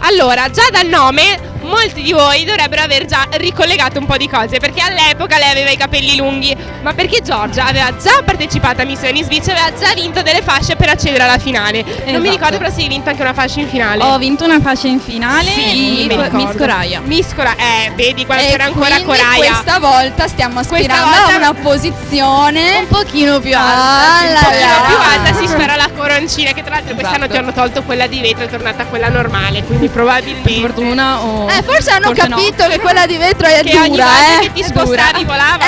Speaker 3: Allora, già dal nome molti di voi dovrebbero aver già ricollegato un po' di cose, perché all'epoca lei aveva i capelli lunghi, ma perché Giorgia aveva già partecipato a Miss Venice Beach e aveva già vinto delle fasce per accedere alla finale. Non mi ricordo però se hai vinto anche una fascia in finale.
Speaker 12: Ho vinto una fascia in finale
Speaker 3: Sì, mi ricordo.
Speaker 12: Miss Coraia.
Speaker 3: Vedi quando
Speaker 6: E
Speaker 3: c'era ancora
Speaker 6: quindi
Speaker 3: Coraia.
Speaker 6: questa volta stiamo aspirando
Speaker 3: volta-
Speaker 6: a una posizione
Speaker 12: Un pochino più
Speaker 6: Ah,
Speaker 12: alta.
Speaker 6: la
Speaker 3: Un pochino
Speaker 6: la.
Speaker 3: più alta, si spera la coroncina, che tra l'altro quest'anno
Speaker 12: Esatto.
Speaker 3: ti hanno tolto quella di vetro, è tornata quella normale, quindi probabilmente
Speaker 12: Fortuna o...
Speaker 6: Forse hanno
Speaker 12: forse no.
Speaker 6: capito che quella di vetro è
Speaker 3: che
Speaker 6: dura,
Speaker 3: ogni volta che ti
Speaker 6: È
Speaker 3: spostavi volava.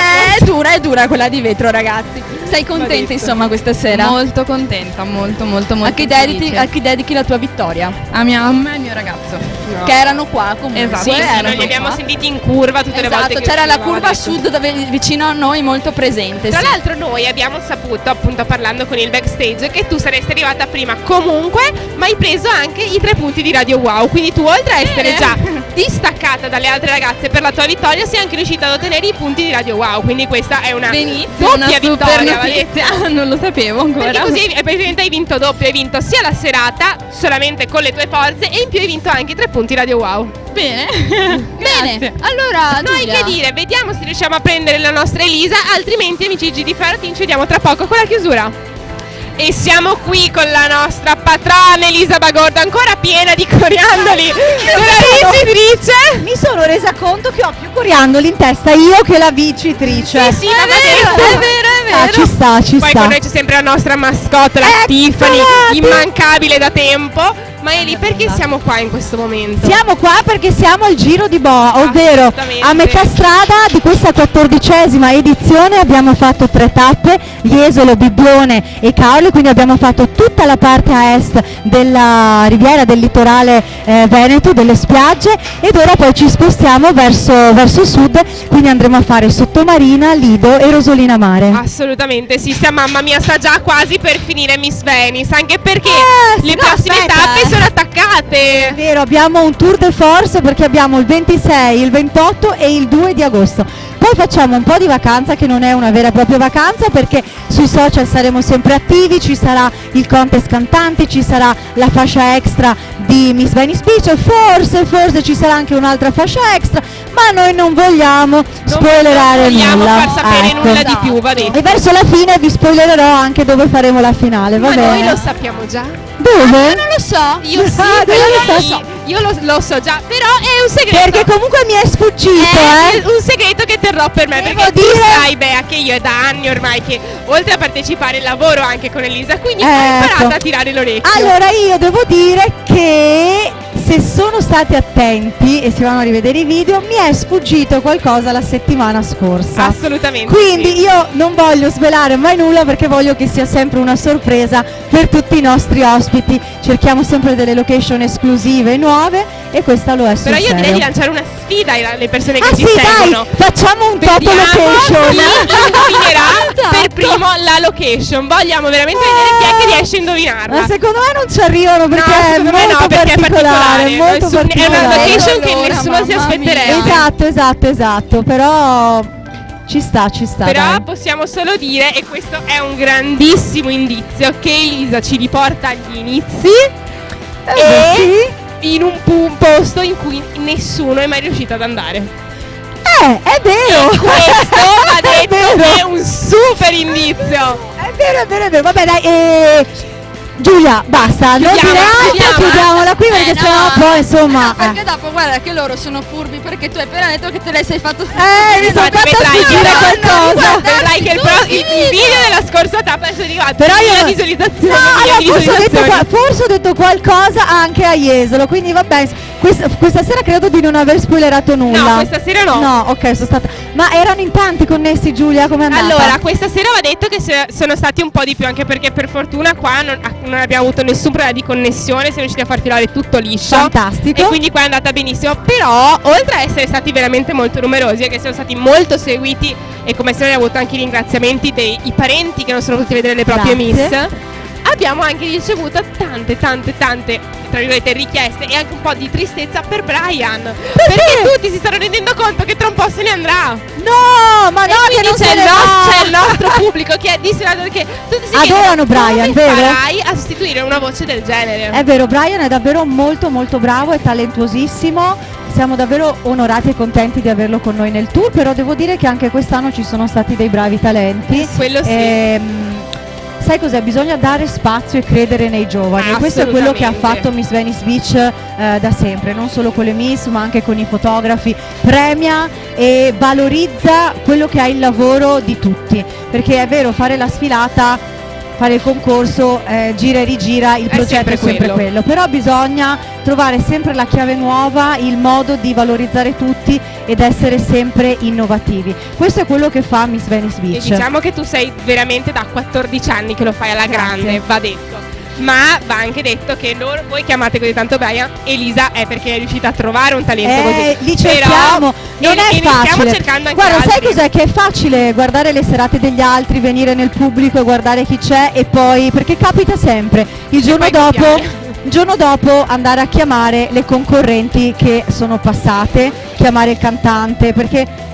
Speaker 6: È dura quella di vetro, ragazzi. Sei contenta insomma questa sera?
Speaker 12: Molto contenta, molto
Speaker 6: A chi dedichi la tua vittoria?
Speaker 12: a mia mamma e al mio ragazzo.
Speaker 6: Che erano qua comunque.
Speaker 12: Esatto.
Speaker 3: Sì,
Speaker 6: erano
Speaker 3: noi li abbiamo
Speaker 6: qua.
Speaker 3: sentiti in curva tutte le volte
Speaker 6: Esatto,
Speaker 3: che
Speaker 6: c'era la
Speaker 3: uscivamo,
Speaker 6: curva
Speaker 3: ha detto.
Speaker 6: sud dove vicino a noi molto presente.
Speaker 3: Tra
Speaker 6: sì.
Speaker 3: l'altro noi abbiamo saputo, appunto parlando con il backstage, che tu saresti arrivata prima comunque, ma hai preso anche i 3 punti di Radio Wow, quindi tu oltre a essere già distaccata dalle altre ragazze per la tua vittoria sei anche riuscita ad ottenere i punti di Radio Wow, quindi questa è una
Speaker 12: Benissimo, una
Speaker 3: doppia
Speaker 12: super
Speaker 3: vittoria, va detto.
Speaker 12: notizia. Non lo sapevo ancora.
Speaker 3: Perché così praticamente hai vinto doppio, hai vinto sia la serata solamente con le tue forze e in più hai vinto anche i 3 punti Radio Wow.
Speaker 12: Bene.
Speaker 6: Bene, allora
Speaker 3: Noi
Speaker 6: Giulia,
Speaker 3: che dire, vediamo se riusciamo a prendere la nostra Elisa, altrimenti amici di Ferratin ci vediamo tra poco con la chiusura. E siamo qui con la nostra patrona Elisa Bagordo, ancora piena di coriandoli. La vincitrice.
Speaker 2: Mi sono resa conto che ho più coriandoli in testa io che la vincitrice.
Speaker 3: Sì, ma va detto.
Speaker 6: è vero.
Speaker 2: Ci
Speaker 3: Poi
Speaker 2: sta.
Speaker 3: con noi c'è sempre la nostra mascotte, la Tiffany, immancabile da tempo. Ma Eli, perché siamo qua in questo momento?
Speaker 2: Siamo qua perché siamo al Giro di Boa, ovvero
Speaker 3: Assolutamente.
Speaker 2: a metà strada di questa 14ª edizione abbiamo fatto 3 tappe, Jesolo, Bibbione e Caorle, quindi abbiamo fatto tutta la parte a est della riviera del litorale veneto, delle spiagge, ed ora poi ci spostiamo verso sud, quindi andremo a fare Sottomarina, Lido e Rosolina Mare.
Speaker 3: Assolutamente, sì, mamma mia, sta già quasi per finire Miss Venice, anche perché le
Speaker 2: no,
Speaker 3: prossime
Speaker 2: aspetta,
Speaker 3: tappe sono attaccate.
Speaker 2: È vero, abbiamo un tour de force perché abbiamo il 26, il 28 e il 2 di agosto. Poi facciamo un po' di vacanza che non è una vera e propria vacanza, perché sui social saremo sempre attivi, ci sarà il contest cantanti, ci sarà la fascia extra di Miss Venice Beach, forse ci sarà anche un'altra fascia extra, ma noi non vogliamo spoilerare nulla.
Speaker 5: Non vogliamo far sapere
Speaker 2: ecco.
Speaker 5: nulla di più, va detto.
Speaker 2: E verso la fine vi spoilerò anche dove faremo la finale, va
Speaker 5: Ma
Speaker 2: bene?
Speaker 5: noi lo sappiamo già.
Speaker 2: Dove?
Speaker 6: Non lo so.
Speaker 5: Io sì,
Speaker 2: Ah,
Speaker 5: però
Speaker 2: dove
Speaker 5: non
Speaker 2: lo
Speaker 5: lo
Speaker 2: so?
Speaker 5: so. Io lo so già, però è un segreto.
Speaker 2: Perché comunque mi è sfuggito,
Speaker 5: È un segreto che terrò per me, perché tu sai, Bea, che io è da anni ormai che oltre a partecipare lavoro anche con Elisa, quindi ho imparato a tirare l'orecchio.
Speaker 2: Allora io devo dire che se sono stati attenti e si vanno a rivedere i video, mi è sfuggito qualcosa la settimana scorsa.
Speaker 5: Assolutamente.
Speaker 2: Quindi
Speaker 5: sì.
Speaker 2: io non voglio svelare mai nulla, perché voglio che sia sempre una sorpresa per tutti i nostri ospiti. Cerchiamo sempre delle location esclusive e nuove, e questa lo è sul
Speaker 5: Però io direi
Speaker 2: serio.
Speaker 5: di lanciare una sfida alle persone che
Speaker 2: Ah
Speaker 5: ci
Speaker 2: sì,
Speaker 5: seguono.
Speaker 2: dai, facciamo un top
Speaker 5: Vediamo
Speaker 2: location.
Speaker 5: chi indovinerà
Speaker 2: Esatto.
Speaker 5: per primo la location. Vogliamo veramente vedere chi è che riesce a indovinarla.
Speaker 2: Ma secondo me non ci arrivano, perché
Speaker 5: No,
Speaker 2: è
Speaker 5: secondo me
Speaker 2: molto
Speaker 5: no, perché è particolare.
Speaker 2: molto
Speaker 5: È una
Speaker 2: particolare.
Speaker 5: location che
Speaker 6: Allora,
Speaker 5: nessuno si
Speaker 6: mamma
Speaker 5: aspetterebbe.
Speaker 2: Esatto, però ci sta.
Speaker 5: Però
Speaker 2: dai.
Speaker 5: possiamo solo dire, e questo è un grandissimo indizio, che Elisa ci riporta agli inizi e in un posto in cui nessuno è mai riuscito ad andare.
Speaker 2: È vero.
Speaker 5: E questo va
Speaker 2: È
Speaker 5: detto
Speaker 2: vero.
Speaker 5: è un super indizio.
Speaker 2: È vero. Vabbè, dai, Giulia, basta, non dire altro, chiudiamola qui, perché
Speaker 6: no.
Speaker 2: sennò poi insomma.
Speaker 6: Perché dopo guarda che loro sono furbi, perché tu hai appena detto che te le sei fatto
Speaker 2: Mi sono fatta
Speaker 5: Vedrai
Speaker 2: sfuggire
Speaker 5: che
Speaker 2: qualcosa.
Speaker 5: vedrai che il video della scorsa tappa sono arrivati.
Speaker 2: Però io
Speaker 5: la
Speaker 2: non-
Speaker 5: visualizzazione.
Speaker 2: No,
Speaker 5: mille
Speaker 2: allora,
Speaker 5: visualizzazioni.
Speaker 2: forse ho detto qualcosa anche a Jesolo, quindi vabbè, questa sera credo di non aver spoilerato nulla.
Speaker 5: No, questa sera no.
Speaker 2: No, ok, sono stata. Ma erano in tanti connessi, Giulia, come è andata?
Speaker 5: Allora, questa sera va detto che sono stati un po' di più, anche perché per fortuna qua non abbiamo avuto nessun problema di connessione, siamo riusciti a far filare tutto liscio.
Speaker 2: Fantastico.
Speaker 5: E quindi qua è andata benissimo. Però, oltre a essere stati veramente molto numerosi e che siamo stati molto seguiti, e come sempre abbiamo avuto anche i ringraziamenti dei parenti che non sono potuti vedere le proprie
Speaker 2: Grazie.
Speaker 5: miss, abbiamo anche ricevuto tante tra virgolette richieste e anche un po' di tristezza per Brian, perché tutti si stanno rendendo conto che tra un po' se ne andrà.
Speaker 2: No, ma no,
Speaker 5: E
Speaker 2: che
Speaker 5: quindi
Speaker 2: non
Speaker 5: c'è
Speaker 2: se
Speaker 5: il
Speaker 2: ne va.
Speaker 5: c'è il nostro pubblico che è disserato, perché tutti si
Speaker 2: Adorano
Speaker 5: chiedono
Speaker 2: Brian,
Speaker 5: come
Speaker 2: vero?
Speaker 5: farai a sostituire una voce del genere.
Speaker 2: È vero, Brian è davvero molto bravo e talentuosissimo. Siamo davvero onorati e contenti di averlo con noi nel tour, però devo dire che anche quest'anno ci sono stati dei bravi talenti.
Speaker 5: Quello sì.
Speaker 2: Sai cos'è? Bisogna dare spazio e credere nei giovani, e questo è quello che ha fatto Miss Venice Beach da sempre, non solo con le Miss ma anche con i fotografi. Premia e valorizza quello che è il lavoro di tutti, perché è vero, fare la sfilata, fare il concorso, gira e rigira, il progetto è sempre quello, però bisogna trovare sempre la chiave nuova, il modo di valorizzare tutti ed essere sempre innovativi. Questo è quello che fa Miss Venice Beach.
Speaker 5: E diciamo che tu sei veramente da 14 anni che lo fai alla grande, va detto. Ma va anche detto che voi chiamate così tanto Brian, Elisa è perché è riuscita a trovare un talento così.
Speaker 2: Li cerchiamo,
Speaker 5: Però,
Speaker 2: non è
Speaker 5: e ne stiamo
Speaker 2: facile.
Speaker 5: cercando anche
Speaker 2: Guarda, sai
Speaker 5: altri.
Speaker 2: cos'è? Che è facile guardare le serate degli altri, venire nel pubblico e guardare chi c'è, e poi, perché capita sempre, il giorno dopo andare a chiamare le concorrenti che sono passate, chiamare il cantante, perché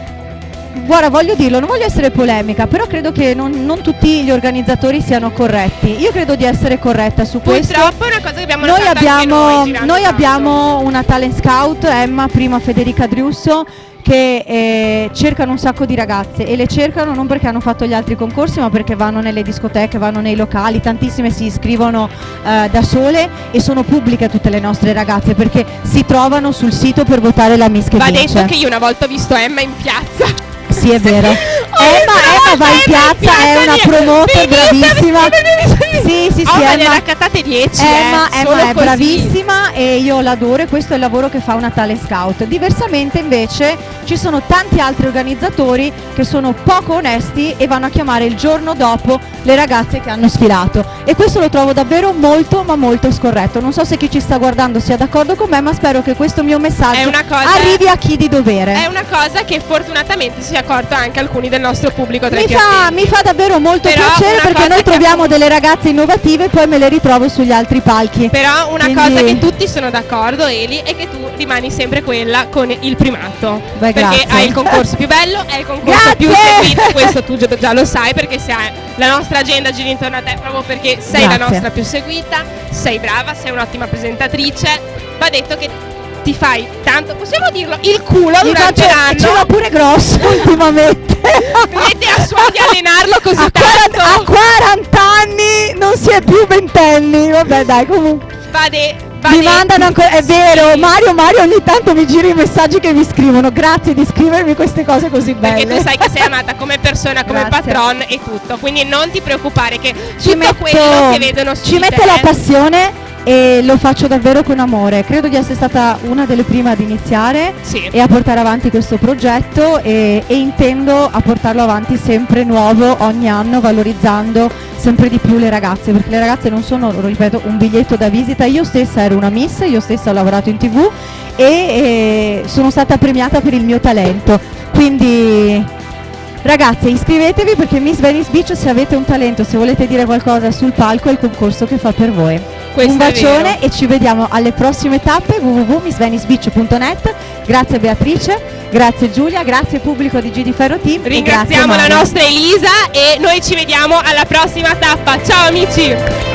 Speaker 2: guarda, voglio dirlo, non voglio essere polemica, però credo che non tutti gli organizzatori siano corretti. Io credo di essere corretta su questo.
Speaker 5: Purtroppo è una cosa che abbiamo
Speaker 2: Noi
Speaker 5: notato anche noi girando
Speaker 2: noi
Speaker 5: tanto.
Speaker 2: abbiamo una talent scout, Emma, prima Federica Driusso, che cercano un sacco di ragazze, e le cercano non perché hanno fatto gli altri concorsi, ma perché vanno nelle discoteche, vanno nei locali. Tantissime si iscrivono da sole, e sono pubbliche tutte le nostre ragazze perché si trovano sul sito per votare la Miss che
Speaker 5: Va
Speaker 2: vince.
Speaker 5: detto che io una volta ho visto Emma in piazza.
Speaker 2: Sì, è vero. Emma va in piazza, è una promoter bravissima. Sì,
Speaker 5: Ma
Speaker 2: Emma.
Speaker 5: ne ha raccattate 10.
Speaker 2: Emma
Speaker 5: solo
Speaker 2: è
Speaker 5: così.
Speaker 2: bravissima e io l'adoro, e questo è il lavoro che fa una tale scout. Diversamente invece ci sono tanti altri organizzatori che sono poco onesti e vanno a chiamare il giorno dopo le ragazze che hanno sfilato, e questo lo trovo davvero molto scorretto. Non so se chi ci sta guardando sia d'accordo con me, ma spero che questo mio messaggio arrivi a chi di dovere.
Speaker 5: È una cosa che fortunatamente si è accorto anche alcuni del nostro pubblico tra i
Speaker 2: Mi fa davvero molto piacere, perché noi troviamo delle ragazze ragazze innovative, poi me le ritrovo sugli altri palchi.
Speaker 5: Però una
Speaker 2: Quindi-
Speaker 5: cosa che tutti sono d'accordo, Eli, è che tu rimani sempre quella con il primato.
Speaker 2: Beh,
Speaker 5: perché
Speaker 2: grazie.
Speaker 5: hai il concorso più bello, hai il concorso
Speaker 2: Grazie!
Speaker 5: più seguito, questo tu già lo sai, perché la nostra agenda gira intorno a te proprio perché sei la
Speaker 2: Grazie.
Speaker 5: nostra più seguita, sei brava, sei un'ottima presentatrice. Va detto che ti fai tanto, possiamo dirlo, il culo
Speaker 2: Mi
Speaker 5: durante
Speaker 2: faccio-
Speaker 5: l'anno.
Speaker 2: ce l'ho pure grosso ultimamente.
Speaker 5: Vedete a suon di allenarlo così
Speaker 2: a
Speaker 5: tanto.
Speaker 2: 40 anni non si è più ventenni. Vabbè, dai, comunque. Mi mandano ancora, è vero, Mario ogni tanto mi gira i messaggi che mi scrivono. Grazie di scrivermi queste cose così belle.
Speaker 5: Perché tu sai che sei amata come persona, come
Speaker 2: Grazie.
Speaker 5: patron e tutto. Quindi non ti preoccupare che
Speaker 2: Ci
Speaker 5: tutto quello che vedono su
Speaker 2: ci
Speaker 5: di
Speaker 2: mette
Speaker 5: te-
Speaker 2: la passione e lo faccio davvero con amore. Credo di essere stata una delle prime ad iniziare e a portare avanti questo progetto e intendo a portarlo avanti sempre nuovo ogni anno, valorizzando sempre di più le ragazze, perché le ragazze non sono, lo ripeto, un biglietto da visita. Io stessa ero una miss, io stessa ho lavorato in TV e sono stata premiata per il mio talento. Quindi ragazze, iscrivetevi perché Miss Venice Beach, se avete un talento, se volete dire qualcosa sul palco, è il concorso che fa per voi.
Speaker 5: Questo
Speaker 2: Un
Speaker 5: è
Speaker 2: bacione
Speaker 5: vero.
Speaker 2: e ci vediamo alle prossime tappe. www.missvenicebeach.net. Grazie Beatrice, grazie Giulia, grazie pubblico di G di Ferro Team. e
Speaker 5: Ringraziamo
Speaker 2: grazie
Speaker 5: la
Speaker 2: Mario.
Speaker 5: nostra Elisa e noi ci vediamo alla prossima tappa. Ciao amici!